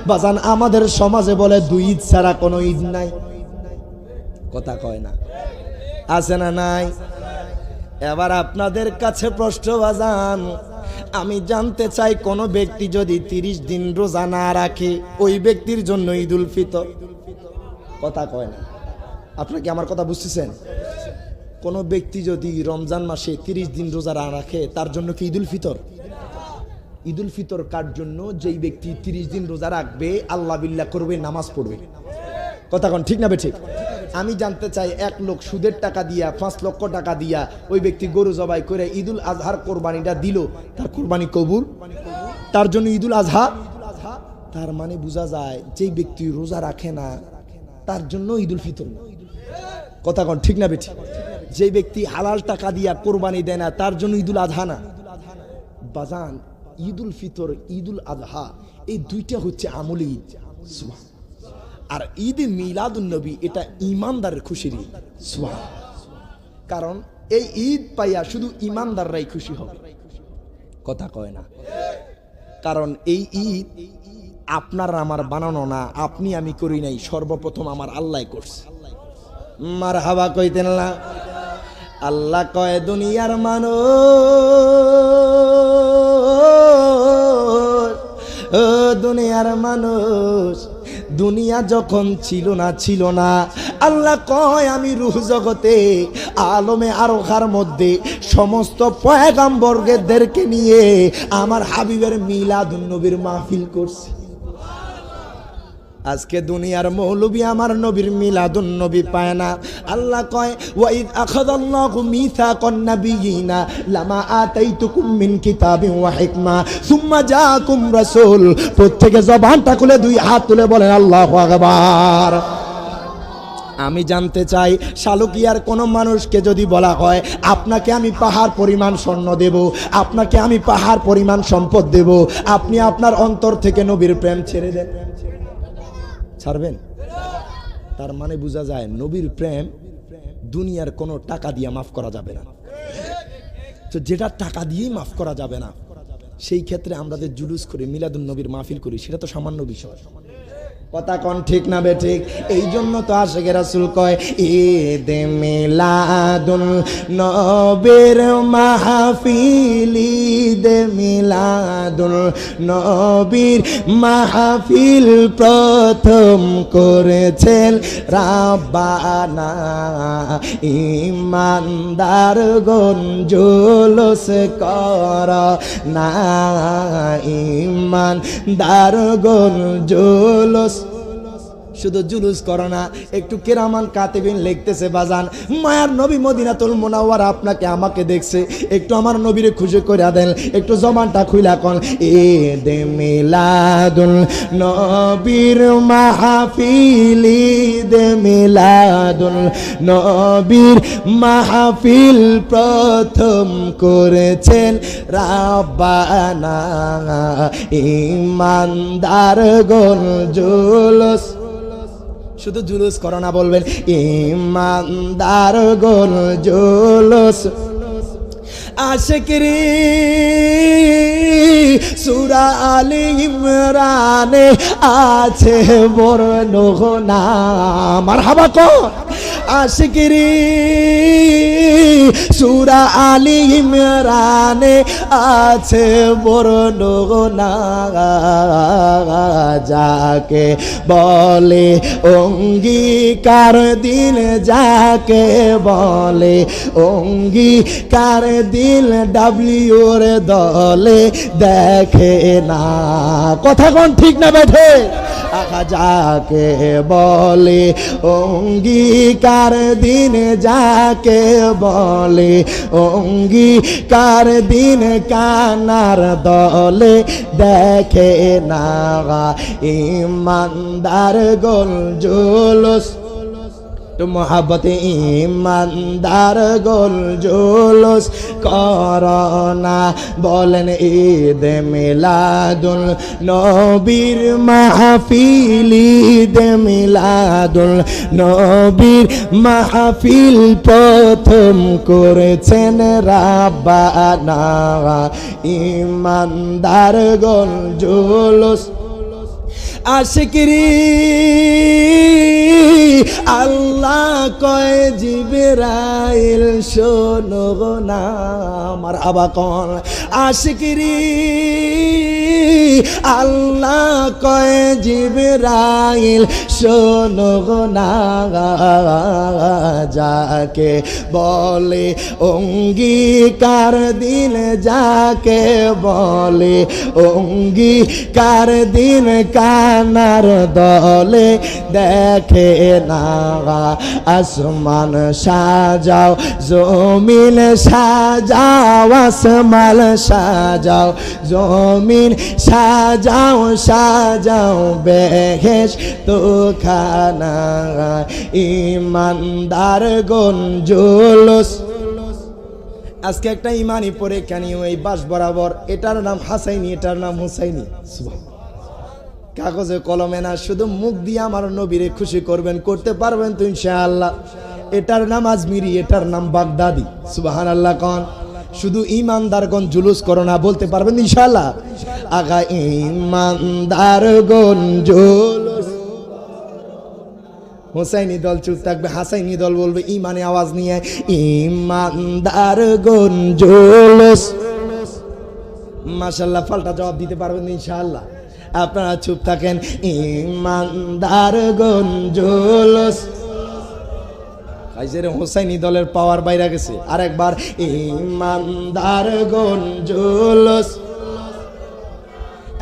বাজান আমাদের সমাজে বলে দুই ঈদ ছাড়া কোনো ঈদ নাই কথা কয় না আছে না নাই এবার আপনাদের কাছে প্রশ্ন বাজান আমি জানতে চাই কোন ব্যক্তি যদি 30 দিন রোজা না রাখে ওই ব্যক্তির জন্য ঈদুল ফিতর কথা কয় না আপনারা কি আমার কথা বুঝতেছেন কোন ব্যক্তি যদি রমজান মাসে 30 দিন রোজা না রাখে তার জন্য কি ঈদুল ফিতর ঈদুল ফিতর কার জন্য যেই ব্যক্তি 30 দিন রোজা রাখবে আল্লাহ বিল্লাহ করবে নামাজ পড়বে কথা কোন ঠিক না বে ঠিক আমি জানতে চাই এক লোক সুদের টাকা দিয়া 5 লক্ষ টাকা দিয়া ওই ব্যক্তি গরু জবাই করে ঈদুল আজহার কোরবানিটা দিল তার কোরবানি কবুল তার জন্য ঈদুল আজহা তার মানে বোঝা যায় যেই ব্যক্তি রোজা রাখে না তার জন্য ঈদুল ফিতর না কথা কোন ঠিক না বে ঠিক যেই ব্যক্তি হালাল টাকা দিয়া কোরবানি দেয় না তার জন্য ঈদুল আজহা না বাজান ঈদুল ফিতর ঈদুল আজহা এই দুইটা হচ্ছে আমলি ঈদ সুবহান আর ঈদ মিলাদুন নবী এটা ঈমানদারের খুশির ঈদ সুবহান কারণ এই ঈদ পাইয়া শুধু ঈমানদাররাই খুশি হবে কথা কয় না কারণ এই ঈদ আপনার আমার বানানো না আপনি আমি করি নাই সর্বপ্রথম আমার আল্লাহ করছে মারহাবা কইতেন না আল্লাহ কয় দুনিয়ার মানুষ ও দুনিয়ার মানুষ দুনিয়া যখন ছিল না আল্লাহ কয় আমি রূহ জগতে আলমে আরোহার মধ্যে সমস্ত পয়গাম্বরদেরকে নিয়ে আমার হাবিবের মিলাদুন নবীর মাহফিল করছি আজকে দুনিয়ার মৌলবী আমার নবীর মিলাদুন নবী পায় না আল্লাহ কয় ওয়াইদ আখাযাল্লাহু মিসাকান নাবিয়িনা লামা আতাইতুকুম মিন কিতাবিন ওয়া হিকমা সুম্মা জাআকুম রাসূল প্রত্যেকে জবানটা খুলে দুই হাত তুলে বলেন আল্লাহু আকবার আমি জানতে চাই শালকিয়ার কোন মানুষকে যদি বলা হয় আপনাকে আমি পাহাড় পরিমাণ স্বর্ণ দেব আপনাকে আমি পাহাড় পরিমাণ সম্পদ দেব আপনি আপনার অন্তর থেকে নবীর প্রেম ছেড়ে দেন ছাড়বেন তার মানে বোঝা যায় নবীর প্রেম দুনিয়ার কোনো টাকা দিয়ে মাফ করা যাবে না তো যেটা টাকা দিয়েই মাফ করা যাবে না সেই ক্ষেত্রে আমরা যে জুলুস করি মিলাদুন নবীর মাহফিল করি সেটা তো সামান্য বিষয় কথা কোন ঠিক না বে ঠিক এই জন্য তো আশিকে রাসূল কয় ঈদ মিলাদুন নবীর মাহফিল ঈদ মিলাদুন নবীর মাহফিল প্রথম করেছেন রাব্বানা ঈমানদারগণ জুলুস কর না ঈমানদারগণ জুলুস শুধু জুলুস করো না একটু কিরামান কাতিবিন লিখতেছে বাজান মায়ার নবী মদিনাতুল মুনাওয়ারা আপনাকে আমাকে দেখছে একটু আমার নবীরে খুশি করে দেন একটু জবানটা খুইলা কোন ঈদ মিলাদুল নবীর মাহফিল ঈদ মিলাদুল নবীর মাহফিল প্রথম করেছেন রাব্বানা ঈমানদারগণ জুলুস শুধু জুলুস করো না বলবেন ঈমানদারগণ জুলুস আশিকরি সূরা আলে ইমরানে আছে বর্ণনা মারহাবা কোন আশিকরি সূরা আলে ইমরানে আছে বর্ণনা যাকে বলে অঙ্গীকার দিল যাকে বলে অঙ্গীকার দিল ডাব্লিউর দলে দেখে না কথা কোন ঠিক না বেঠে আহা যাকে বলে অঙ্গীকার অঙ্গীকার দিন যাকে বলে, অঙ্গীকার দিন কানার দলে দেখে না ইমানদার গোল জুলুস তো মোহাব্বতে ইমানদার গোল জুলুস করোনা। বলেন ঈদ মিলাদুল নবীর মাহফিল, ঈদ মিলাদুল নবীর মাহফিল প্রথম করেছেন রাব্বানা। ইমানদার গোল জুলুস আশিকরি আল্লাহ কয় জিবরাইল শোনো না, মারহাবা কোন আশিকরি আল্লাহ কয় জিবরাইল শোনো না, যাকে বলে অঙ্গীকার দিন, যাকে বলে অঙ্গীকার দিন কানার দলে দেখে না। আসমান সাজাও, জমিন সাজাও, আসমান সাজাও, জমিন সাজাও, সাজাও বেহেশত খানা। ইমানদার গুন জুলুস। আজকে একটা ইমানি পরীক্ষা নিয়ে এই বাস বরাবর, এটার নাম হাসাইনি, এটার নাম হুসাইনি। কাগজে কলমে না, শুধু মুখ দিয়ে আমার নবীরে খুশি করবেন, করতে পারবেন তো ইনশাআল্লাহ। এটার নাম আজমিরি, এটার নাম বাগদাদি। সুবহানাল্লাহ কোন। শুধু ইমানদারগণ জুলুস করো না, বলতে পারবেন ইনশাআল্লাহ। আগা ইমানদারগণ জুলুস। হুসাইনি দল চুপ থাকবে, হাসাইনি দল বলবে ইমানে আওয়াজ নিয়ে, ইমানদারগণ জুলুস। মাশাআল্লাহ, পাল্টা জবাব দিতে পারবেন ইনশাআল্লাহ। আপনারা চুপ থাকেন। ইমানদারগণ জুলুস। হুসাইনি দলের পাওয়ার বাইরে গেছে। আরেকবার ইমানদারগণ জুলুস।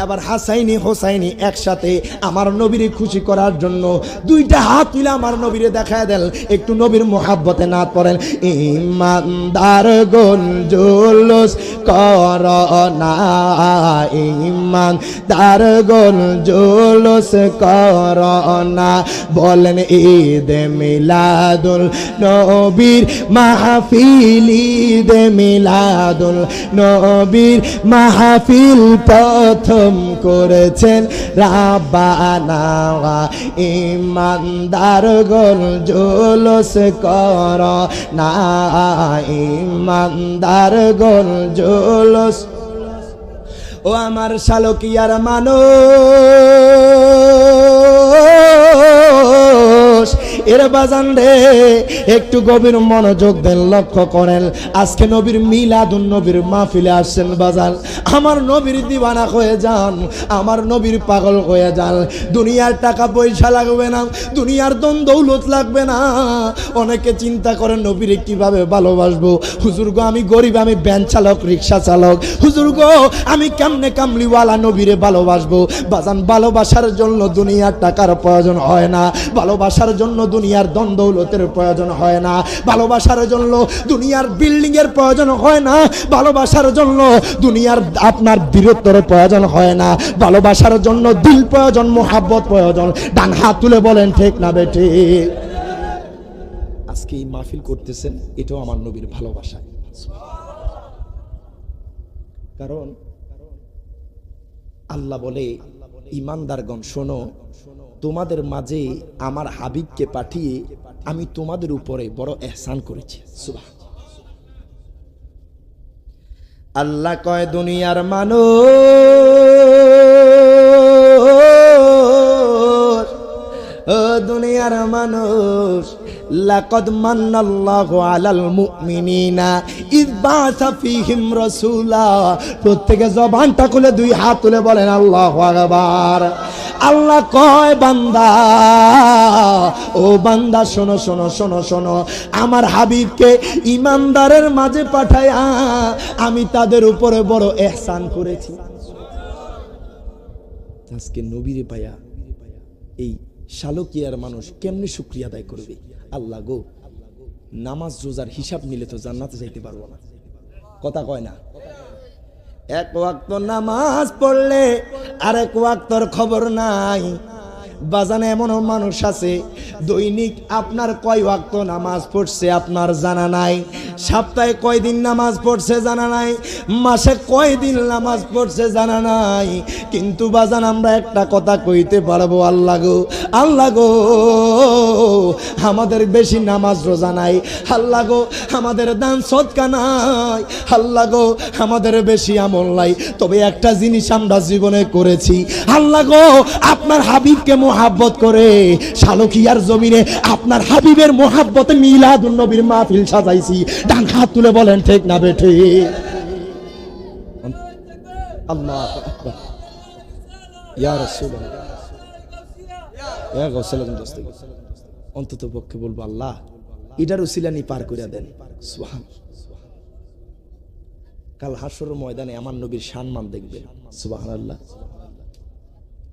এবার হাসাইনি হোসাইনি একসাথে আমার নবীরে খুশি করার জন্য দুইটা হাত তুলে আমার নবীরে দেখায় দেন। একটু নবীর মোহাব্বতে নাত পড়েন। ইমানদারগণ জুলুস করোনা, ইমানদারগণ জুলুস করোনা। বলেন ঈদ মিলাদুল নবীর মাহফিল, ঈদ মিলাদুল নবীর মাহফিল প্রথম করেছেন রাব্বানা। ইমানদারগণ জুলুস করোনা, ইমানদারগণ জুলুস। ও আমার শালকিয়ার মানুষ, এর বাজান রে একটু গভীর মনোযোগ দেন, লক্ষ্য করেন। আজকে নবীর মিলাদুন নবীর মাহফিলে আসছেন বাজান। আমার নবীর দিওয়ানা হয়ে যান, আমার নবীর পাগল হয়ে যান। দুনিয়ার টাকা পয়সা লাগবে না, দুনিয়ার দন দৌলত লাগবে না। অনেকে চিন্তা করেন নবীরে কিভাবে ভালোবাসবো। হুজুর গো আমি গরিব, আমি ভ্যান চালক, রিক্সা চালক। হুজুর গো আমি কেমনে কামলিওয়ালা নবীরে ভালোবাসবো। বাজান, ভালোবাসার জন্য দুনিয়ার টাকার প্রয়োজন হয় না, ভালোবাসার জন্য দুনিয়ার দন দৌলতের প্রয়োজন হয় না, ভালোবাসার জন্য দুনিয়ার বিল্ডিং এর প্রয়োজন হয় না, ভালোবাসার জন্য দুনিয়ার আপনার বীরত্বের প্রয়োজন হয় না, ভালোবাসার জন্য দিল প্রয়োজন, মোহাব্বত প্রয়োজন। ডান হাত তুলে বলেন ঠিক না বেঠি? আজকে এই মাহফিল করতেছেন, এটাও আমার নবীর ভালোবাসা। কারণ আল্লাহ বলে, ইমানদারগণ শোনো, তোমাদের মাঝে আমার হাবিবকে পাঠিয়ে আমি তোমাদের উপরে বড় এহসান করেছি। সুবহানাল্লাহ। আল্লাহ কয় দুনিয়ার মানুষ, ও দুনিয়ার মানুষ, লাকাদ মান্নাল্লাহু আলাল মুমিনিনা ইয বাআসা ফীহিম রাসূলা। প্রত্যেকে জবানটা খুলে দুই হাত তুলে বলেন আল্লাহু আকবার। আল্লাহ কয় বান্দা, ও বান্দা শোনো শোনো শোনো শোনো, আমার হাবিবকে ইমানদারের মাঝে পাঠায়া আমি তাদের উপরে বড় ইহসান করেছি। আজকে নবীরে পায়া এই শালকিয়ার মানুষ কেমনে শুকরিয়া আদায় করবে? আল্লাহ গো, নামাজ রোজার হিসাব নিলে তো জান্নাতে যাইতে পারবো না। কথা কয় না? এক ওয়াক্ত নামাজ পড়লে আরেক ওয়াক্তর খবর নাই। বাজানে এমনও মানুষ আছে দৈনিক আপনার কয় ওয়াক্ত নামাজ পড়ছে আপনার জানা নাই, সপ্তাহে কয়দিন নামাজ পড়ছে জানা নাই, মাসে কয়দিন নামাজ পড়ছে জানা নাই। কিন্তু বাজান আমরা একটা কথা কইতে পারবো, আল্লাহ গো, আল্লাহ গো, আমাদের বেশি নামাজ রোজা নাই, আল্লাহ গো আমাদের দান সদকা নাই, আল্লাহ গো আমাদের বেশি আমল নাই। তবে একটা জিনিস আমরা জীবনে করেছি, আল্লাহ গো আপনার হাবিবকে মোহাব্বত করে শালকিয়ার জমিনে আপনার হাবিবের মোহাব্বতে মিলাদুন নবীর মাহফিল সাজাইছি। ডান হাত তুলে বলেন ঠিক না বেঠে? আল্লাহু আকবার, ইয়া রাসূলুল্লাহ, ইয়া গাউসুল দোস্ত, অন্তত পক্ষে বলবো আল্লাহ এটার উসিলানি পার করে দেন। সুবহানাল্লাহ। কাল হাসরের ময়দানে আমার নবীর সম্মান দেখবেন। সুবহানাল্লাহ।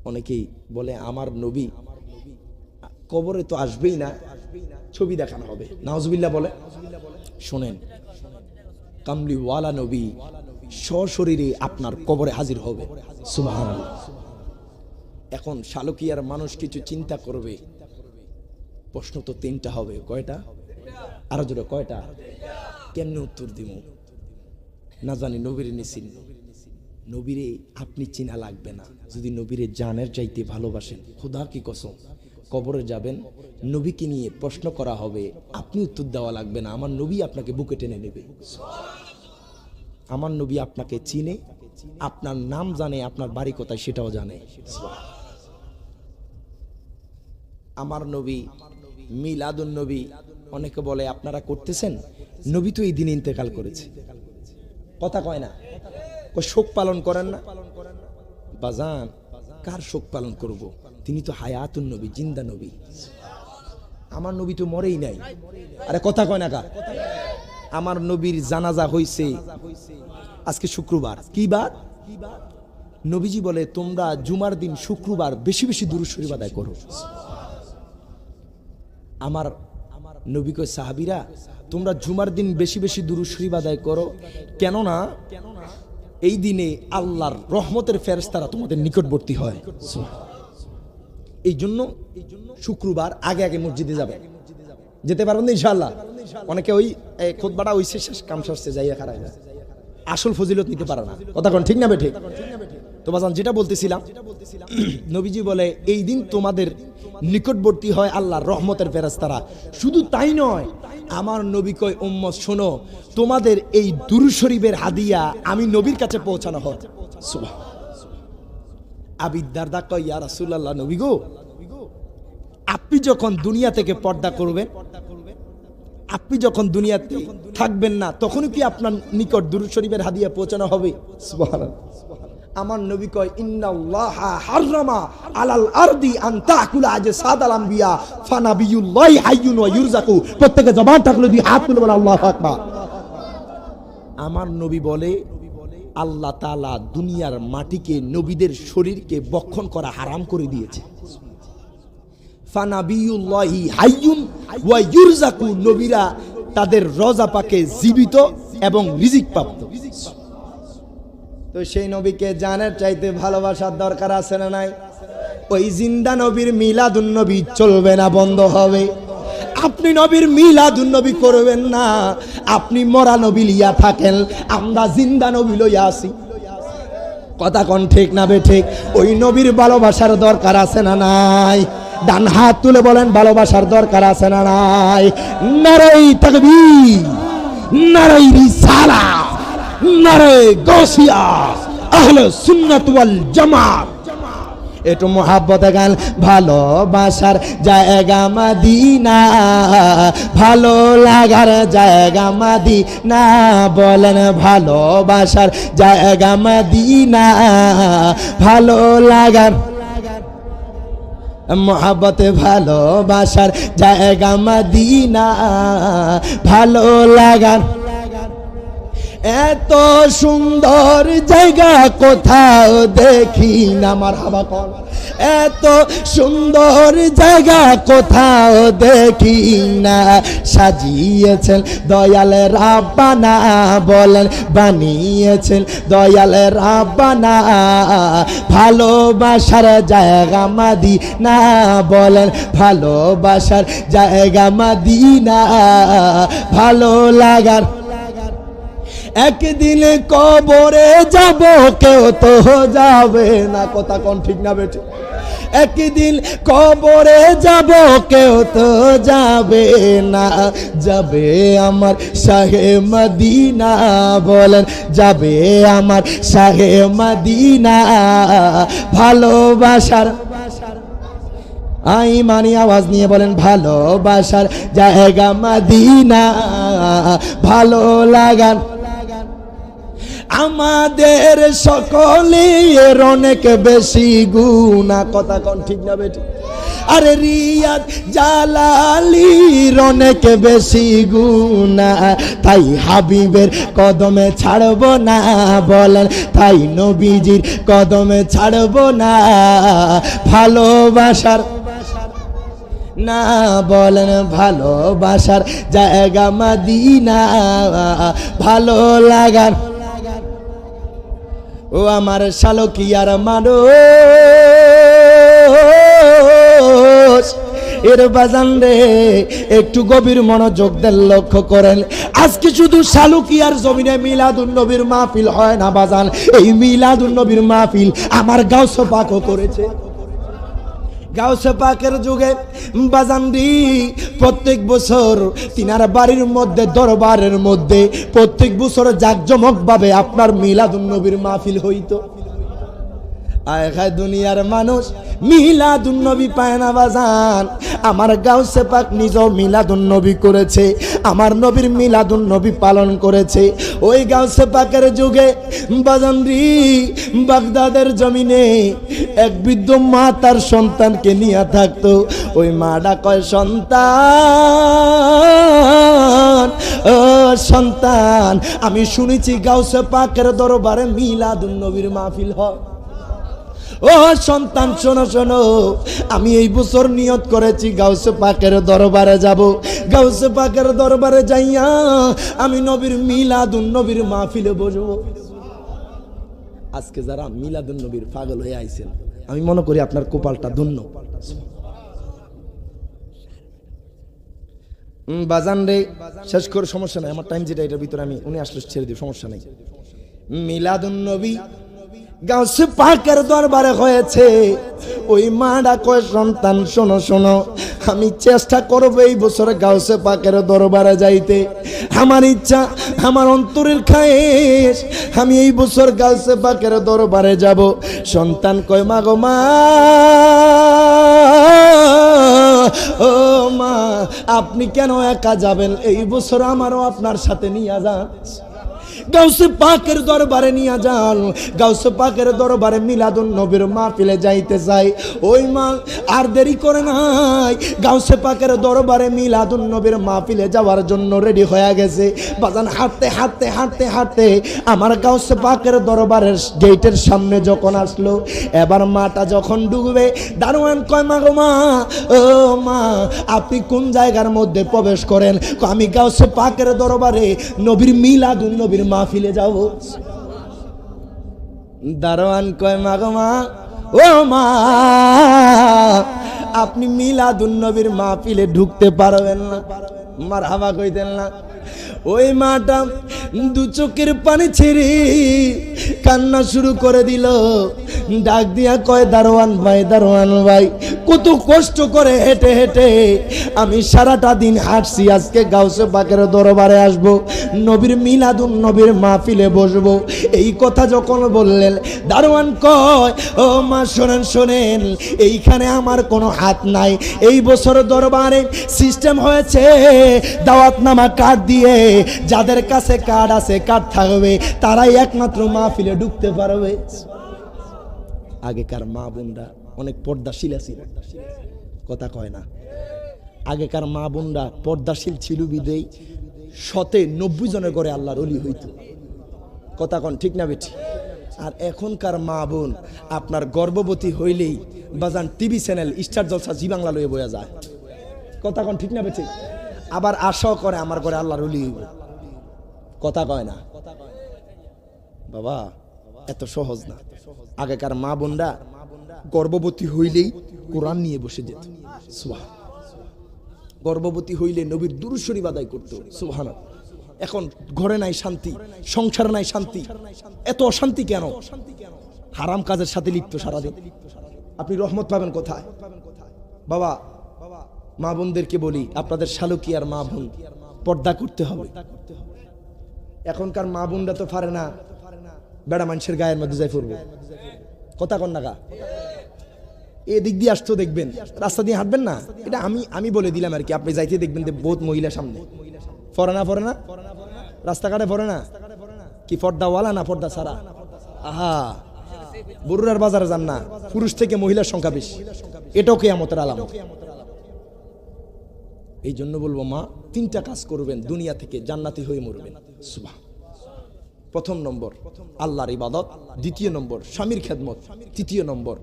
অনেকেই বলে আমার নবী কবরে তো আসবেই না, ছবি দেখানো হবে, নাউজুবিল্লাহ বলে। শোনেন, কামলিওয়ালা নবী সশরীরে আপনার কবরে হাজির হবে। সুবহানাল্লাহ। এখন শালকিয়ার মানুষ কিছু চিন্তা করবে, প্রশ্ন তো তিনটা হবে। কয়টা? আরো জোরে কয়টা? কেমনে উত্তর দিব? না জানি নবীর নিচিন। নবীরে আপনি চিনা লাগবে না, যদি নবীরে জানের চাইতে ভালোবাসেন, খোদা কি কসম, কবরে যাবেন, নবীকে নিয়ে প্রশ্ন করা হবে, আপনি উত্তর দেওয়া লাগবে না, আমার নবী আপনাকে বুকে টেনে নেবে। আমার নবী আপনাকে চিনে, আপনার নাম জানে, আপনার বাড়ি কোথায় সেটাও জানে। আমার নবী মিলাদুন নবী, অনেকে বলে আপনারা করতেছেন, নবী তো এই দিন ইন্তেকাল করেছে। কথা কয় না? শোক পালন করেন না? বাজান কার শোক পালন করব? তিনি তো হায়াতুন নবী, জিন্দা নবী। আমার নবী তো মরেই নাই। আরে কথা কয় না কার? আমার নবীর জানাজা হইছে আজকে শুক্রবার। কি বার? নবীজি বলে তোমরা জুমার দিন শুক্রবার বেশি বেশি দুরূদ শরীফ আদায় করো। আমার নবী কয় সাহাবীরা তোমরা জুমার দিন বেশি বেশি দুরূদ শরীফ আদায় করো, কেননা এই দিনে আল্লাহর রহমতের ফেরেশতারা তোমাদের নিকটবর্তী হয়। এই জন্য শুক্রবার আগে আগে মসজিদে যাবে। যেতে পারবেন না ইনশাআল্লাহ? অনেকে ওই খুতবাটা ওই শেষ কাম সারছে যাইয়া খারাপ যায়, আসল ফজিলত নিতে পারে না। কথা কোন ঠিক না বেঠিক? তো বাজান যেটা বলতেছিলাম, নবীজি বলে এই দিন তোমাদের নিকটবর্তী হয় আল্লাহর রহমতের ফেরেশতারা। শুধু তাই নয়, আমার নবী কয় উম্মত শোনো, তোমাদের এই দুরূদ শরীফের হাদিয়া আমি নবীর কাছে পৌঁছানো হয়। সুবহানাল্লাহ। আবু দারদা কয় ইয়া রাসূলুল্লাহ, নবী গো আপনি যখন দুনিয়া থেকে পর্দা করবেন, আপনি যখন দুনিয়াতে থাকবেন না, তখনই কি আপনার নিকট দুরূদ শরীফের হাদিয়া পৌঁছানো হবে? সুবহানাল্লাহ। আমার নবী কয় ইন্নাল্লাহা হারামা আলাল আরদি আন তাকুলা আজসাদাল আম্বিয়া ফানাবিয়ুল্লাহি হাইয়ুন ওয়া ইউরজাকু। প্রত্যেককে জবান থাকলে দিয়ে হাত তুলে বলে আল্লাহু আকবার। আমার নবী বলে আল্লাহ তাআলা দুনিয়ার মাটিকে, নবীদের শরীরকে বক্ষণ করা হারাম করে দিয়েছে। ফানাবিয়ুল্লাহি হাইয়ুন ওয়া ইউরজাকু, নবীরা তাদের রওজা পাকে জীবিত এবং রিজিক প্রাপ্ত। তো সেই নবীকে জানের চাইতে ভালোবাসার দরকার আছে না নাই? ওই জিন্দা নবীর মিলাদুন নবী চলবে না, বন্ধ হবে। আপনি নবীর মিলাদুন নবী করবেন না, আপনি মরা নবী লিয়া থাকেন, আমরা জিন্দা নবী লইয়া আসি। কথা কোন ঠিক না বে ঠিক? ওই নবীর ভালোবাসার দরকার আছে না নাই? ডান হাত তুলে বলেন ভালোবাসার দরকার আছে না নাই? নারায়ে তাকবীর, নারায়ে রিসালাত, নারায়ে গাউসিয়া, আহলে সুন্নাত ওয়াল জামাত। একটু মোহাব্বতে গান, ভালোবাসার জায়গা মদিনা, ভালো লাগার জায়গা মদিনা, বলেন ভালোবাসার জায়গা মদিনা, ভালো লাগার মোহাব্বতে ভালোবাসার জায়গা মদিনা, ভালো লাগার। এত সুন্দর জায়গা কোথাও দেখি না, মারহাবা কর। এত সুন্দর জায়গা কোথাও দেখি না, সাজিয়েছেন দয়াল রাব্বানা, বলেন বানিয়েছেন দয়াল রাব্বানা। ভালোবাসার জায়গা মদিনা, বলেন ভালোবাসার জায়গা মদিনা। ভালো লাগার একদিন কবরে যাব, কেউ তো যাবে না, কথা কোন ঠিক না বেটি? একদিন কবরে যাব, কেউ তো যাবে না, যাবে আমার শাহে মদিনা, বলেন যাবে আমার শাহে মদিনা। ভালোবাসার মানি আওয়াজ নিয়ে বলেন ভালোবাসার জায়গা মদিনা। ভালো লাগার আমাদের সকলের অনেক বেশি গুনাহ, কথা কোন ঠিক না বেটি? আরে রিয়াদ জালালির অনেক বেশি গুনাহ, তাই হাবিবের কদমে ছাড়ব না, বলেন তাই নবীজির কদমে ছাড়ব না। ভালোবাসার না, বলেন ভালোবাসার জায়গা মদিনা। ভালো লাগার ও আমার শালকিয়ার মানুষ, এর বাজান রে একটু গভীর মনোযোগ দেন, লক্ষ্য করেন। আজকে শুধু শালকিয়ার জমিনে মিলাদুন নবীর মাহফিল হয় না বাজান, এই মিলাদুন নবীর মাহফিল আমার গাউস পাকও করেছে। গাউসে পাকের যুগে বাজানরি প্রত্যেক বছর তিনার বাড়ির মধ্যে দরবারের মধ্যে প্রত্যেক বছর জাকজমক ভাবে আপনার মিলাদুন নবীর মাহফিল হইতো। আয় খায় দুনিয়ার মানুষ মিলাদুন নবী পায় না বাজান, আমার গাউসে পাক নিজেও মিলাদুন নবী করেছে, আমার নবীর মিলাদুন নবী পালন করেছে। ওই গাউসে পাকের যুগে বাজানরি বাগদাদের জমিনে এক বৃদ্ধ মা তার সন্তানকে নিয়ে থাকতো। ওই মাটা কয়, সন্তান ও সন্তান, আমি শুনেছি গাউসে পাকের দরবারে মিলাদুন নবীর মাহফিল হয়। ও সন্তান শোনো শোনো, আমি এই বছর নিয়ত করেছি গাউসে পাকের দরবারে যাব। গাউসে পাকের দরবারে যাইয়া আমি নবীর মিলাদুন নবীর মাহফিলে বসবো। আজকে যারা মিলাদুন নবীর পাগল হয়ে আইছেন, আমি মনে করি আপনার কপালটা ধন্য। বাজান রে শেষ করে সমস্যা নাই, আমার টাইম যেটা এটার ভিতরে আমি উনি আসলে ছেড়ে দিই, সমস্যা নাই। মিলাদুন নবী গাউসে পাকের দরবারে হয়েছে। ওই মাটা কয়, সন্তান শোনো শোনো, আমি চেষ্টা করবো এই বছর গাউসে পাকের দরবারে যাইতে। আমার ইচ্ছা, আমার অন্তরের খায়েশ, আমি এই বছর গাউসে পাকের দরবারে যাব। সন্তান কয়, মা গো মা, ও মা আপনি কেন একা যাবেন? এই বছর আমারও আপনার সাথে নিয়ে যান, গাউসে পাকের দরবারে নিয়ে যান। গাউসে পাকের দরবারে মিলাদুন নবীর মাহফিলে যাইতে চাই। ওই মা আর দেরি করে নাই, গাউসে পাকের দরবারে মিলাদুন নবীর মাহফিলে যাওয়ার জন্য রেডি হয়ে গেছে। বাজান হাঁটতে হাঁটতে হাঁটতে হাঁটতে আমার গাউসে পাকের দরবারের গেটের সামনে যখন আসলো, এবার মাটা যখন ডুববে, দারোয়ান কয়, মা গো মা, ও মা আপনি কোন জায়গার মধ্যে প্রবেশ করেন? আমি গাউসে পাকের দরবারে নবীর মিলাদুন নবীর মাহফিলে যাব। দারোয়ান কয়, মা গো মা, ও মা আপনি মিলাদুন নবীর মাহফিলে ঢুকতে পারবেন না। মারহাবা কইতেন না। ওই মাটা দু চোখের পানি ছেড়ে কান্না শুরু করে দিল। ডাক দিয়া কয়, দারোয়ান ভাই, দারোয়ান ভাই, কত কষ্ট করে হেঁটে হেঁটে আমি সারাটা দিন হাঁটছি, আজকে গাউসে পাকের দরবারে আসবো, নবীর মিলাদুন নবীর মাহফিলে বসবো। এই কথা যখন বললেন, দারোয়ান কয়, ও মা শোনেন শোনেন, এইখানে আমার কোনো হাত নাই। এই বছর দরবারে সিস্টেম হয়েছে দাওয়াতনামা কার্ড দিয়ে, যাদের কাছে কার্ড আছে, কার্ড থাকবে, তারাই একমাত্র মাহফিলে ঢুকতে পারবে। আগেকার মা বোনরা অনেক পর্দাশীল ছিল, কথা কয় না। আগেকার মা বোনরা পর্দাশীল ছিল বিদেই 90 জনের ঘরে আল্লাহর ওলি হইতো। কথা কন ঠিক না বেটি? আর এখনকার মা বোন আপনার গর্ভবতী হইলেই বাজান টিভি চ্যানেল স্টার জলসা জি বাংলা লয়ে বয়া যায়। কথা কন ঠিক না বেটি? আবার আশাও করে আমার ঘরে আল্লাহর ওলি হইব। কথা কয় না বাবা, এত সহজ না। আগেকার মা বোনরা গর্ভবতী হইলেই কোরআন নিয়ে বসে যেত। সুবহান। গর্ভবতী হইলে নবীর দুরূদ শরীফ আদায় করতো। সুবহানাল্লাহ। এখন ঘরে নাই শান্তি, সংসার নাই শান্তি। এত অশান্তি কেন? হারাম কাজের সাথে লিপ্ত সারাদিন। আপনি রহমত পাবেন কোথায়? বাবা, মা বোনদেরকে বলি, আপনাদের শালুকি আর মা বোন পর্দা করতে হবে। এখনকার মা বোনরা তো পারে না বেড়া মানুষের গায়ের মধ্যে যাই পড়বো। কথা কন নাগা, এদিক দিয়ে আসতো দেখবেন, রাস্তা দিয়ে হাঁটবেন না, এটা আমি বলে দিলাম আর কি। আপনি যাইতে দেখবেন যে বহুত মহিলা সামনে পড়ে না, রাস্তাঘাটে পড়ে না, কি পর্দাওয়ালা না পর্দা ছাড়া? আহা, বরুড়ার বাজারে যান না, পুরুষ থেকে মহিলার সংখ্যা বেশি। এটাও কিয়ামতের আলামত। এই জন্য বলবো মা, 3টা কাজ করবেন, দুনিয়া থেকে জান্নাতি হয়ে মরবেন। সুবহান। প্রথম নম্বর আল্লাহর ইবাদত, দ্বিতীয় নম্বর স্বামীর খেদমত, তৃতীয় নম্বর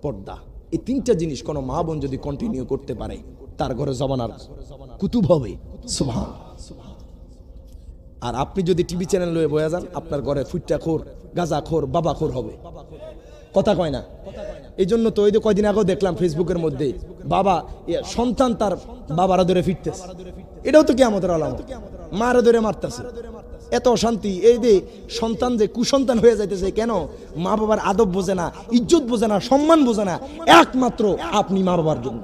পর্দা। এই 3টা জিনিস কোন মা বোন যদি কন্টিনিউ করতে পারে, তার ঘরে জমানার কুতুব হবে। সুবহান। আর আপনি যদি টিভি চ্যানেল লয়ে বয়া যান, আপনার ঘরে ফুট্টাখোর, গাঁজাখোর, বাবাখোর হবে। কথা কয় না? এই জন্য তো ওই যে কয়দিন আগেও দেখলাম ফেসবুকের মধ্যে, বাবা সন্তান তার বাবারা ধরে ফিরতেছে। এটাও তো কিয়ামতের আলামত। মারা ধরে মারতেছে। এত অশান্তি। এই যে সন্তান যে কুসন্তান হয়ে যাইতেছে কেন? মা বাবার আদব বোঝে না, ইজ্জত বোঝে না, সম্মান বোঝে না। একমাত্র আপনি মা বাবার জন্য।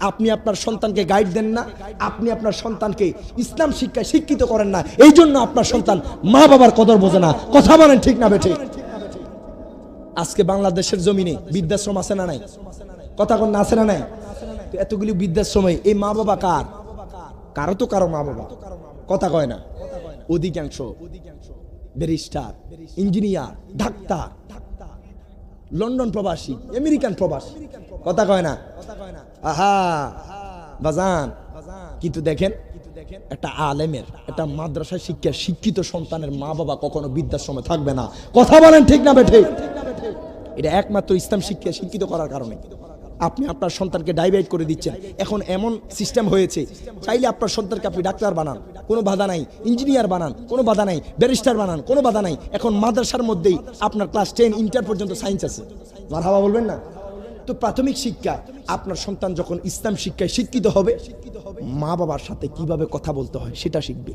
আপনি আপনার সন্তানকে গাইড দেন না, আপনি আপনার সন্তানকে ইসলাম শিক্ষায় শিক্ষিত করেন না, এই জন্য আপনার সন্তান মা বাবার কদর বোঝে না। কথা বলেন ঠিক না বেঠিক? আজকে বাংলাদেশের জমিনে বৃদ্ধাশ্রম আছে না নাই? কথা কোন আছে না নাই? তো এতগুলি বৃদ্ধাশ্রমে এই মা বাবা কার? কারো তো কারো মা বাবা। কথা কয় না? অধিকাংশ ব্যারিস্টার, ইঞ্জিনিয়ার, ডাক্তার, লন্ডন প্রবাসী, আমেরিকান প্রবাসী। কথা কয় না? আহা বাজান, কিন্তু দেখেন একটা আলেমের, একটা মাদ্রাসায় শিক্ষিত সন্তানের মা বাবা কখনো বৃদ্ধাশ্রমে থাকবে না। কথা বলেন ঠিক না বেঠিক? এটা একমাত্র ইসলাম শিক্ষা শিক্ষিত করার কারণে। আপনি আপনার সন্তানকে ডাইভাইড করে দিচ্ছেন। এখন এমন সিস্টেম হয়েছে, চাইলে আপনার সন্তানকে আপনি ডাক্তার বানান, কোনো বাধা নাই, ইঞ্জিনিয়ার বানান, কোনো বাধা নাই, ব্যারিস্টার বানান, কোনো বাধা নাই। এখন মাদ্রাসার মধ্যেই আপনার ক্লাস 10 ইন্টার পর্যন্ত সায়েন্স আছে। মারহাবা বলবেন না? তো প্রাথমিক শিক্ষা, আপনার সন্তান যখন ইসলাম শিক্ষায় শিক্ষিত হবে, মা বাবার সাথে কিভাবে কথা বলতে হয় সেটা শিখবে,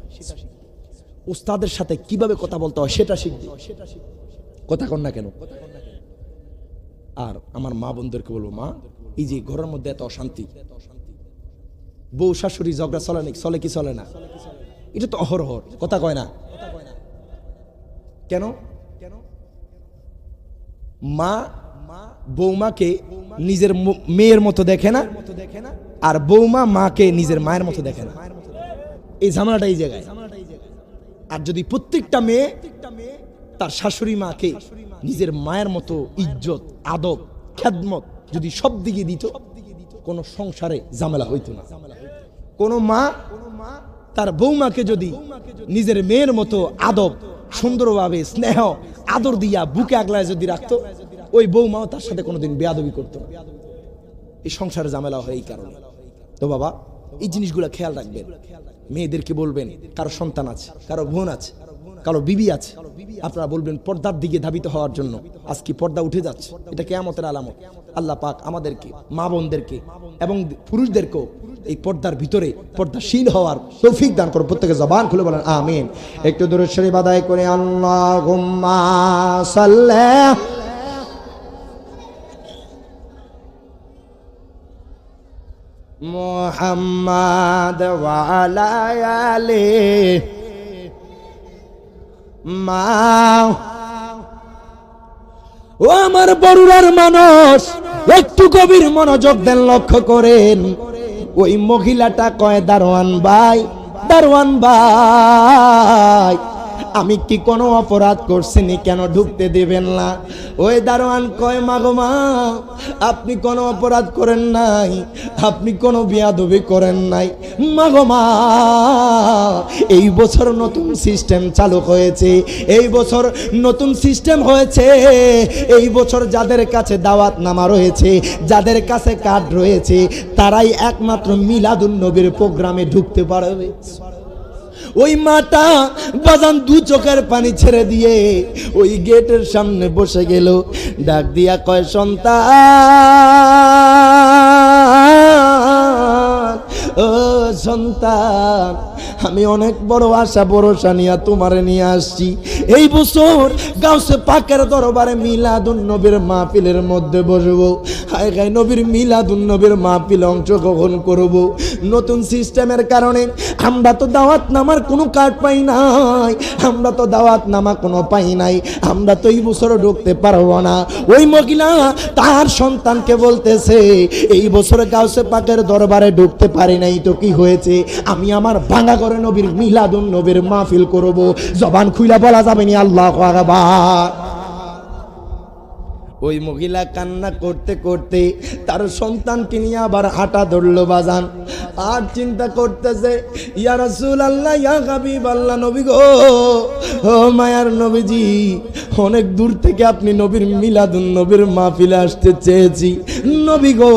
উস্তাদের সাথে কিভাবে কথা বলতে হয় সেটা শিখবে। কথা কন না কেন? আর আমার মা বোনদেরকে বলবো, মা, এই যে ঘরের মধ্যে এত অশান্তি, বউ শাশুড়ি ঝগড়া চলে কি চলে না? এটা তো অহরহর। কথা কয় না? কেন? মা বৌমাকে নিজের মেয়ের মতো দেখে না, আর বৌমা মাকে নিজের মায়ের মতো দেখে না। এই ঝামেলাটা এই জায়গায়। আর যদি প্রত্যেকটা মেয়ে তার শাশুড়ি মাকে নিজের মায়ের মতো ইজ্জত, আদব, খেদমত যদি সব দিকে দিত, কোন সংসারে ঝামেলা হইতো না। কোন মা তার বৌমাকে যদি নিজের মেয়ের মতো আদব, সুন্দরভাবে স্নেহ, আদর দিয়া বুকে আগলায় যদি রাখতো, ওই বৌমাও তার সাথে কোনোদিন বেয়াদবি করতো না। এই সংসারে ঝামেলা হয় এই কারণে। তো বাবা, এই জিনিসগুলো খেয়াল রাখবেন। মেয়েদেরকে বলবেন, কারো সন্তান আছে, কারো বোন আছে, কারো বিবি আছে, আপনারা বলবেন পর্দার দিকে ধাবিত হওয়ার জন্য। আজকে পর্দা উঠে যাচ্ছে, এটা কিয়ামতের আলামত। আল্লাহ পাক আমাদেরকে, মা বোনদেরকে এবং পুরুষদেরকেও এই পর্দার ভিতরে পর্দাশীল হওয়ার তৌফিক দান করুন। প্রত্যেকে জবান খুলে বলেন আমিন। একটু দুরূদ শরীফ আদায় করে আল্লাহুম্মা সাল্লি মুহাম্মাদ ওয়া আলা আলিহি মা। ও আমার বরুড়ার মানুষ, একটু গভীর মনোযোগ দেন, লক্ষ্য করেন। ওই মহিলাটা কয়, দারোয়ান ভাই, দারোয়ান ভাই, আমি কি কোনো অপরাধ করছি নি, কেন ঢুকতে দেবেন না? ওই দারোয়ান কয়, মা গো মা, আপনি কোনো অপরাধ করেন নাই, আপনি কোনো বেয়াদবি করেন নাই। মা গো মা, এই বছর নতুন সিস্টেম চালু হয়েছে, এই বছর নতুন সিস্টেম হয়েছে। এই বছর যাদের কাছে দাওয়াত নামা রয়েছে, যাদের কাছে কার্ড রয়েছে, তারাই একমাত্র মিলাদুন নবীর প্রোগ্রামে ঢুকতে পারবে। ওই মাটা বাজান দু চোখের পানি ছেড়ে দিয়ে ওই গেটের সামনে বসে গেল, ডাক দিয়া কয়, সন্তান, ও সন্তান, আমি অনেক বড় আশা ভরসা নিয়ে তোমারে নিয়ে আসছি। এই বছর গাউসে পাকের দরবারে মিলাদুন নবীর মাহফিলের মধ্যে বসবো। হায় হায়, নবীর মিলাদুন নবীর মাহফিলে অংশগ্রহণ করব। নতুন সিস্টেমের কারণে আমরা তো দাওয়াত নামার কোনো কার্ড পাই নাই, আমরা তো দাওয়াত নামা কোনো পাই নাই, আমরা তো এই বছর ঢুকতে পারবো না। ওই মহিলা তার সন্তানকে বলতেছে, এই বছর গাউসে পাকের দরবারে ঢুকতে পারি নাই তো কি হয়েছে, আমি আমার ভাঙা করে নবীর মিলাদুন নবীর মাহফিল করব। জবান খুইলা বলা যাবে না আল্লাহু আকবার। ওই মহিলা কান্না করতে করতে তার সন্তানকে নিয়ে আবার হাঁটা ধরলো বাজান, আর চিন্তা করতেছে, ইয়া রাসূলুল্লাহ, ইয়া হাবিবাল্লাহ, নবী গো, ও মায়ার নবীজি, অনেক দূর থেকে আপনি নবীর মিলাদুন নবীর মাহফিলে আসতে চেয়েছি। নবী গো,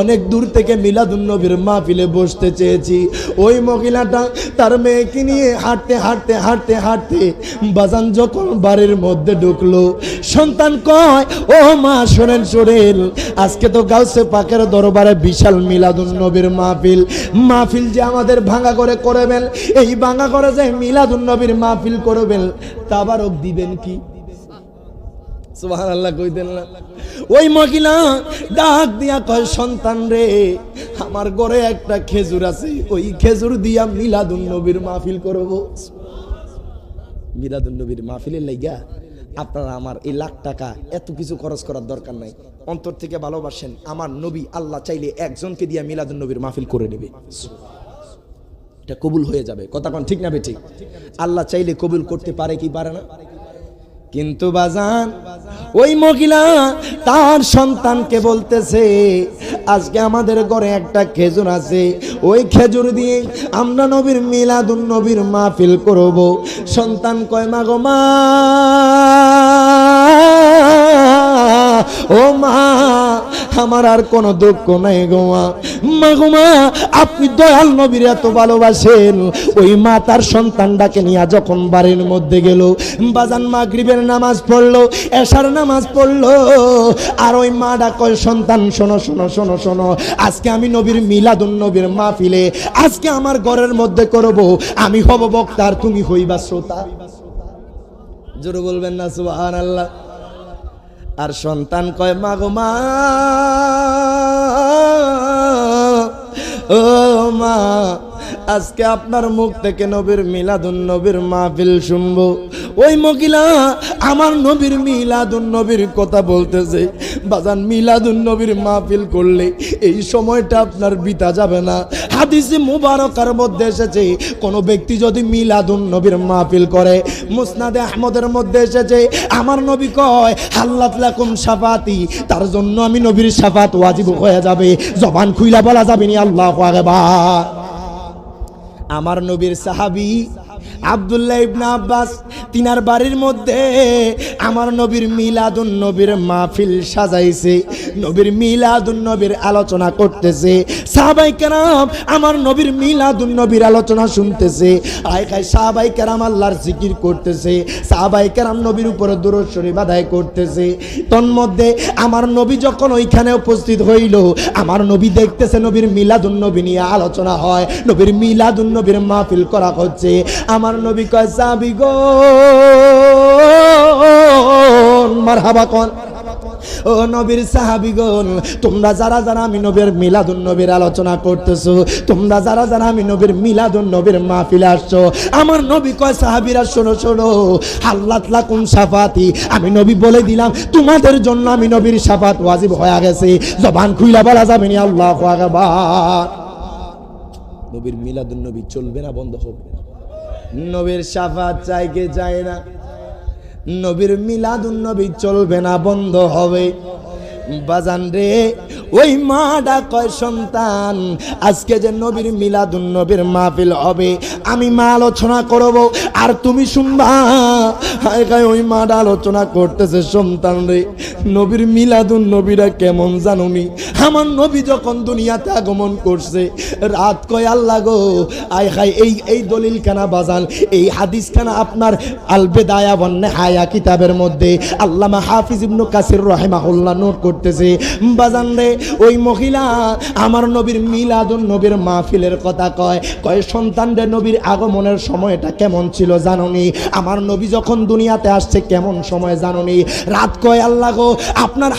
অনেক দূর থেকে মিলাদুন নবীর মাহফিলে বসতে চেয়েছি। ওই মহিলাটা তার মেয়েকে নিয়ে হাঁটতে হাঁটতে হাঁটতে হাঁটতে বাজান যখন বাড়ির মধ্যে ঢুকলো, সন্তান কয়, ও মা শোনেন শোনেন, আজকে তো গাউসে পাকের দরবারে বিশাল মিলাদুন নবীর মাহফিল, মাহফিল যে আমাদের ভাঙা করে করবেন, এই ভাঙা করে যে মিলাদুন নবীর মাহফিল করবেন, তাবারক দিবেন কি? সুবহানাল্লাহ কইতেন না? ওই মহিলা ডাক দিয়া কয়, সন্তান রে, আমার ঘরে একটা খেজুর আছে, ওই খেজুর দিয়া মিলাদুন নবীর মাহফিল করব। মিলাদুন নবীর মাহফিলের লাইগা আপনারা আমার এই লাখ টাকা এত কিছু খরচ করার দরকার নাই, অন্তর থেকে ভালোবাসেন আমার নবী, আল্লাহ চাইলে একজনকে দিয়ে মিলাদুন নবীর মাহফিল করে নেবে, এটা কবুল হয়ে যাবে। কথা কোন ঠিক না বে ঠিক? আল্লাহ চাইলে কবুল করতে পারে কি পারে না? কিন্তু বাজান ওই মহিলা তার সন্তানকে বলতেছে, আজকে আমাদের ঘরে একটা খেজুর আছে, ওই খেজুর দিয়ে আমরা নবীর মিলাদুন নবীর মাহফিল করব। সন্তান কয়, মা গো মা, ও মা, আমার আর কোনো দুঃখ নাই গো মা। মা গো মা, আপনি দয়াল নবীর এত ভালোবাসেন। ওই মা তার সন্তানটাকে নিয়ে যখন বাড়ির মধ্যে গেল, বাজান মাগরিবের নামাজ পড়লো, এশার নামাজ পড়লো, আর ওই মাটা কয়, সন্তান শোনো শোনো শোনো শোনো, আজকে আমি নবীর মিলাদুন নবীর মাহফিলে আজকে আমার ঘরের মধ্যে করব, আমি হব বক্তা আর তুমি হইবা শ্রোতা। জোরে বলবেন না সুবহানাল্লাহ? আর সন্তান কয়, মা গো মা, ও মা, আজকে আপনার মুখ থেকে নবীর মিলাদুন নবীর মাহফিল শুনবো। ওই মহিলা আমার নবীর মিলাদুন নবীর কথা বলতেছে। বাজান মিলাদুন নবীর মাহফিল করলে এই সময়টা আপনার বিতা যাবে না। হাদিসে মুবারকার মধ্যে এসেছে, কোন ব্যক্তি যদি মিলাদুন নবীর মাহফিল করে, মুসনাদে আহমদের মধ্যে এসেছে, আমার নবী কয়, হাল্লাত লাকুম শাফাতি, তার জন্য আমি নবীর শাফাত ওয়াজিব হয়ে যাবে। জবান খুইলা বলা যাবে না আল্লাহু আকবার। আমার নবীর সাহাবী আব্দুল্লাহ ইবনে আব্বাস, তিনার বাড়ির মধ্যে আমার নবীর মিলাদুন নবীর মাহফিল সাজাইছে, নবীর মিলাদুন নবীর আলোচনা করতেছে। সাহাবায়ে কেরাম আমার নবীর মিলাদুন নবীর আলোচনা শুনতেছে, সাহাবায়ে কেরাম আল্লাহর জিকির করতেছে, সাহাবায়ে কেরাম নবীর উপরে দুরূদ শরীফ আদায় করতেছে। তন্মধ্যে আমার নবী যখন ওইখানে উপস্থিত হইল, আমার নবী দেখতেছে নবীর মিলাদুন নবী নিয়ে আলোচনা হয়, নবীর মিলাদুন নবীর মাহফিল করা হচ্ছে। আমার নবী কয়, সাহাবী গো, মারহাবা কোন, ও নবীর সাহাবীগণ, তোমরা যারা যারা আমি নবীর মিলাদুন নবীর আলোচনা করতেছো, তোমরা যারা যারা আমি নবীর মিলাদুন নবীর মাহফিলে আসছো, আমার নবী কয়, সাহাবীরা শোনো শোনো, হাল্লাত লাকুম শাফাতি, আমি নবী বলে দিলাম তোমাদের জন্য আমি নবীর শাফাত ওয়াজিব হয়ে গেছে। জবান খুইলা বলা যাবে না আল্লাহু আকবার। নবীর মিলাদুন নবী চলবে না, বন্ধ হবে? নবীর শাফাত চাই কে চায় না? নবীর মিলাদুন নবী চলবে না, বন্ধ হবে। বাজান রে, ওই মাটা কয় সন্তান আজকে যে নবীর মিলাদুন নবীর মাহফিল হবে, আমি মা আলোচনা করব আর তুমি শুনবা। হায় হায়, ওই মাটা আলোচনা করতেছে, সন্তান রে নবীর মিলাদুন নবীরা কেমন জানুনি? আমার নবী যখন দুনিয়াতে আগমন করছে, রাত কয় আল্লাহ গো, আয় হায়, এই দলিল কানা বাজান, এই হাদিস কানা আপনার আল বিদায়া ওয়ান নিহায়া কিতাবের মধ্যে আল্লামা হাফিজ ইবনে কাসির রাহিমাহুল্লাহ নোট করতেছে। বাজান রে, ওই মহিলা আমার নবীর মিলাদুন নবীর মাহফিলের কথা কয় সন্তান রে, নবীর আগমনের সময়টা কেমন ছিল জানোনি? আমার নবী যখন দুনিয়াতে আসছে কেমন সময় জানোনি? রাত কয় আল্লাহ গো, আপনার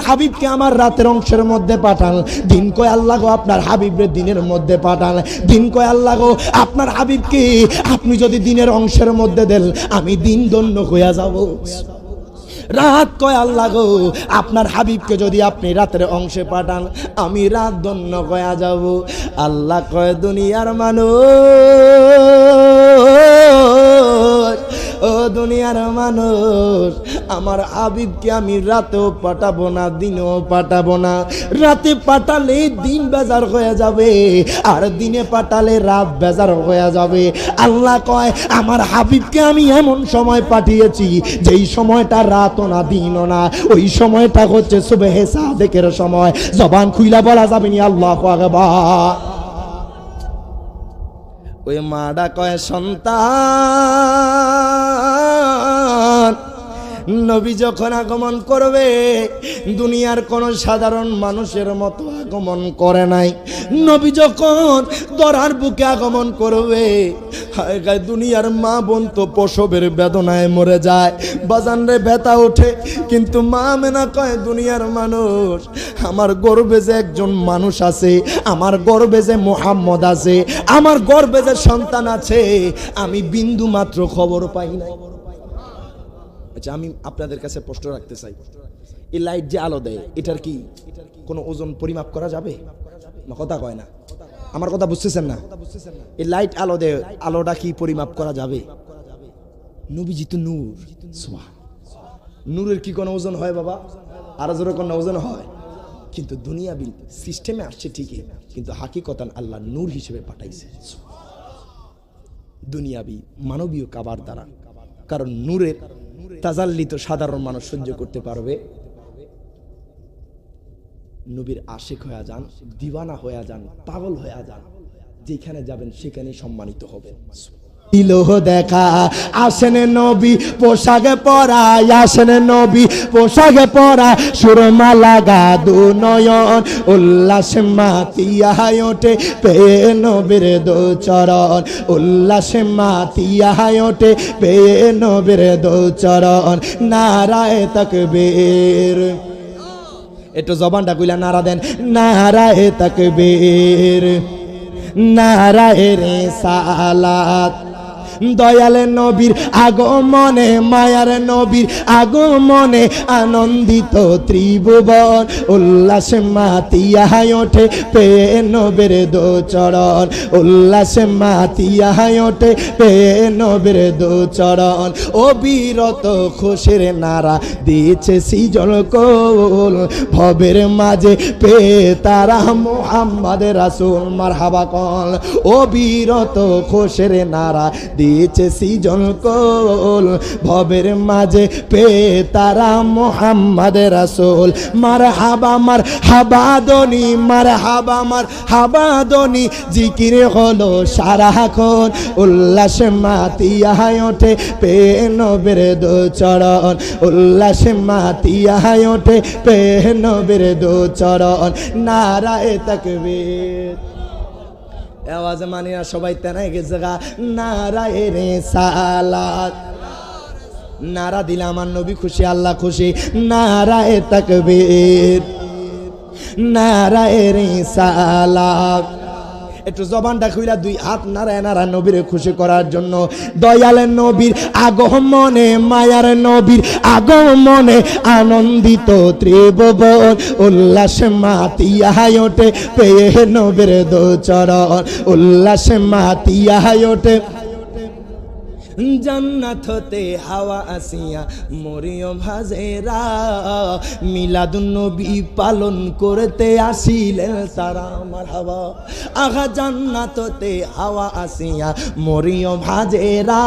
হাবিবকে আমার রাতের অংশের মধ্যে পাঠান। দিন কয় আল্লাহ গো, আপনার হাবিবরে দিনের মধ্যে পাঠান। দিন কয় আল্লাহ গো, আপনার হাবিবকে আপনি যদি দিনের অংশের মধ্যে দেন, আমি দিন ধন্য হইয়া যাব। রাত কয় আল্লাহ গো, আপনার হাবিবকে যদি আপনি রাতের অংশে পাঠান, আমি রাত ধন্য হইয়া যাব। আল্লাহ কয়, দুনিয়ার মানুষ, ও দুনিয়ার মানুষ, আমার হাবিবকে আমি রাতেও পাঠাবো না, দিনেও পাঠাবো না। রাতে পাঠালে দিন বেজার হয়ে যাবে, আর দিনে পাঠালে রাত বেজার হয়ে যাবে। আল্লাহ কয়, আমার হাবিবকে আমি এমন সময় পাঠিয়েছি যেই সময়টা রাতও না দিনও না, ওই সময়টা হচ্ছে সুবহে সাদেকের সময়। জবান খুইলা বলা যাবে নি আল্লাহু আকবার। ওই মাডা কয় সন্তান, নবী যখন আগমন করবে, দুনিয়ার কোন সাধারণ মানুষের মতো আগমন করে নাই। নবী যখন দরার বুকে আগমন করবে, দুনিয়ার মা বোন তো প্রসবের বেদনায় মরে যায়, বাজান রে ব্যথা ওঠে। কিন্তু মা আমেনা কয়, দুনিয়ার মানুষ, আমার গর্ভে যে একজন মানুষ আছে, আমার গর্ভে যে মুহাম্মদ আছে, আমার গর্ভে যে সন্তান আছে, আমি বিন্দু মাত্র খবর পাই নাই। আচ্ছা, আমি আপনাদের কাছে প্রশ্ন রাখতে চাই, এই লাইট যে আলো দেয়, এটার কি কোনো ওজন পরিমাপ করা যাবে? কথা কয় না, আমার কথা বুঝতেছেন না? এই লাইট আলো দেয়, আলোটা কি পরিমাপ করা যাবে? নবীজি তো নূর, নূরের কি কোনো ওজন হয় বাবা? আরো জোরে কোনো ওজন হয়? কিন্তু দুনিয়াবি সিস্টেমে আসছে ঠিকই, কিন্তু হাকিকতান আল্লাহ নূর হিসেবে পাঠাইছে দুনিয়াবি মানবীয় কাবার দ্বারা। কারণ নূরের তাজাল্লি তো সাধারণ মানুষ সহ্য করতে পারবে। নবীর আশিক হয়ে যান, দিওয়ানা হয়ে যান, পাগল হয়ে যান, যেখানে যাবেন সেখানেই সম্মানিত হবেন। ইলোহ দেখা আসেন নবী পোশাকে পরা, আসেন নবী পোশাকে পরা, সুরমা লাগা দু নয়ন, উল্লাসে মাতিয়ায় ওঠে পেয়ে নবীর দু চরণ, উল্লাসে মাতিয়ায় ওঠে পেয়ে নবীর দু চরণ। নারায়ে তাকবীর, একটু জবানটা কইলা নারা দেন, নারায়ে তাকবীর, নারায়ে রিসালাত। দয়াল নবীর আগমনে, মায়ার নবীর আগমনে আনন্দিত ত্রিভুবন, উল্লাসে মাতিয়ায় ওঠে পেয়ে নবীর দু চরণ, উল্লাসে মাতিয়ায় ওঠে পেয়ে নবীর দু চরণ। অবিরত খুশির নারা দিয়েছে সৃজন কোল, ভবের মাঝে পেয়ে তারা মুহাম্মদ রাসূল মারহাবা কল। অবিরত খুশির নারা দিয়েছে সৃজন কোল, ভবের মাঝে পেয়ে তারা মুহাম্মদ রাসূল। মারহাবা মারহাবাদনি, মারহাবা মারহাবাদনি, জিকির হলো সারাক্ষণ, উল্লাসে মাতিয়ায় ওঠে পেয়ে নবীর দু চরণ, উল্লাসে মাতিয়ায় ওঠে পেয়ে নবীর দু চরণ। নারায়ে তাকবীর, আওয়াজ মানি না সবাই তেনাই গেছে গা। নারায়ে রিসালাত, নারা দিলে আমার নবী খুশি, আল্লাহ খুশি। নারায়ে তাকবীর, নারায়ে রিসালাত। একটু জবানটা খুইলা দুই হাত নাড়ায় নাড়ায় নবীরে খুশি করার জন্য। দয়ালের নবীর আগমনে, মায়ার নবীর আগমনে আনন্দিত ত্রিভুবন, উল্লাসে মাতিয়া ওঠে পেয়ে নবীর দোচরণ, উল্লাসে মাতিয়া ওঠে। জান্নাত হতে হাওয়া আসিয়া মরিয় ভাজেরা, মিলাদুন নবী পালন করতে আসিলেন তারা। মারহাবা। আহা জান্নাত হতে হাওয়া আসিয়া মরিয় ভাজেরা,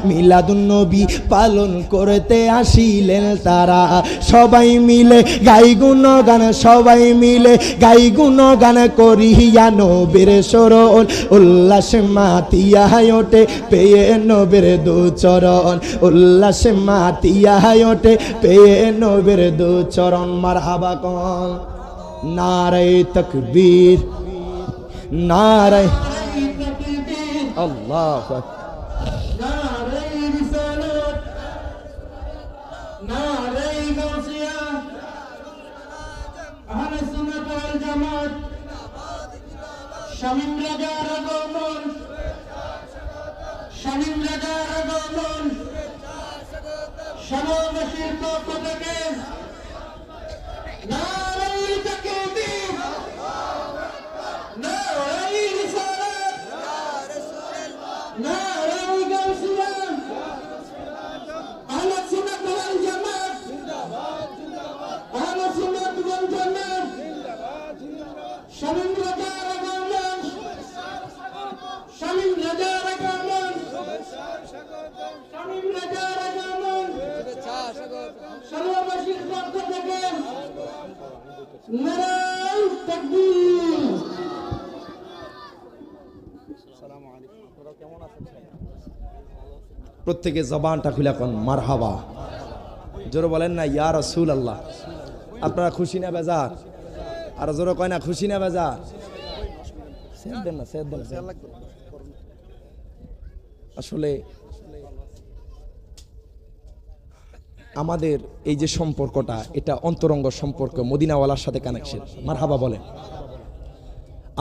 মিলাদুন নবী পালন করতে আসিলেন তারা। সবাই মিলে গাই গুণগান, সবাই মিলে গাই গুণগান করিয়া নবীর শরণ, উল্লাসে মাতিয়া ওঠে পেয়ে নবীর দুচরণ, উল্লাসে মাতিয়া ওঠে পেয়ে নবীর দুচরণ। মারহাবা কোন নারে তাকবীর, নারে আল্লাহু আকবার, নারে রিসালাত, নারে গাউসিয়া, আহলে সুন্নাত ওয়াল জামাত, শামীম রাজার আগমন, শামীম রাজার আগমন, সমাবেশের পক্ষ থেকে নারে তাকবীর, নারে রিসালাত, নারে গাউসিয়া, আহলে সুন্নাত ওয়াল জামাত, আহলে সুন্নাত ওয়াল জামাত, শামীম রাজার আগমন, শামীম রাজার আগমন, শামীম রাজার আগমন, সর্ববাসীর পক্ষ থেকে নারে তাকবীর। প্রত্যেকে জবানটা খুলে কোন মারহাবা, জোরে বলেন না ইয়া রাসূলুল্লাহ। আপনারা খুশি না বেজার? আর জোরে কয় না খুশি না বেজার? সেদ দেন না, সেদ দেন। আসলে আমাদের এই যে সম্পর্কটা, এটা অন্তরঙ্গ সম্পর্ক, মদিনাওয়ালার সাথে কানেকশন। মারহাবা বলেন।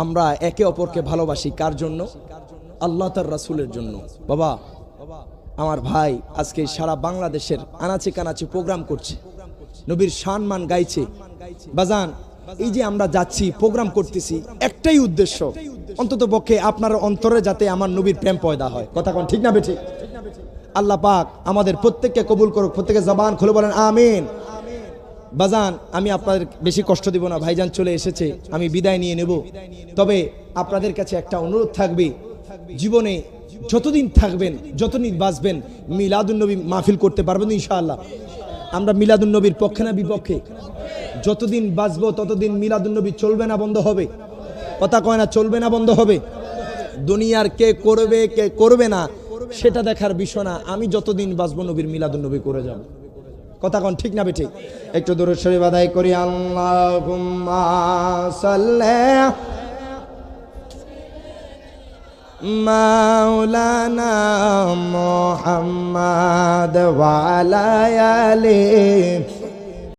আমরা একে অপরকে ভালোবাসি কার জন্য? আল্লাহ তার রাসূলের জন্য। বাবা আমার ভাই আজকে সারা বাংলাদেশের আনাচে কানাচে প্রোগ্রাম করছে, নবীর সম্মান গাইছে। বাজান এই যে আমরা যাচ্ছি প্রোগ্রাম করতেছি, একটাই উদ্দেশ্য, অন্তত পক্ষে আপনার অন্তরে যাতে আমার নবীর প্রেম পয়দা হয়। কথা কোন ঠিক না বেঠি? আল্লাহ পাক আমাদের প্রত্যেককে কবুল করুক। প্রত্যেকে জবান খুলে বলেন আমিন। বাজান আমি আপনাদের বেশি কষ্ট দিব না, ভাইজান চলে এসেছে, আমি বিদায় নিয়ে নেব। তবে আপনাদের কাছে একটা অনুরোধ থাকবে, জীবনে যতদিন থাকবেন, যতদিন বাঁচবেন, মিলাদুন নবী মাহফিল করতে পারবেন ইনশাআল্লাহ। আমরা মিলাদুন নবীর পক্ষে না বিপক্ষে? যতদিন বাঁচবো ততদিন মিলাদুন নবী চলবে না বন্ধ হবে? কথা কয় না, চলবে না বন্ধ হবে? দুনিয়ার কে করবে কে করবে না সেটা দেখার বিষয় না, আমি যতদিন বাঁচবো নবীর মিলাদুন নবী করে যাব। কথা কোন ঠিক না বেঠিক? একটু দরুদ শরীফ আদায় করি। আল্লাহুম্মা সাল্লি মাওলানা মুহাম্মদ ওয়া আলা আলিহি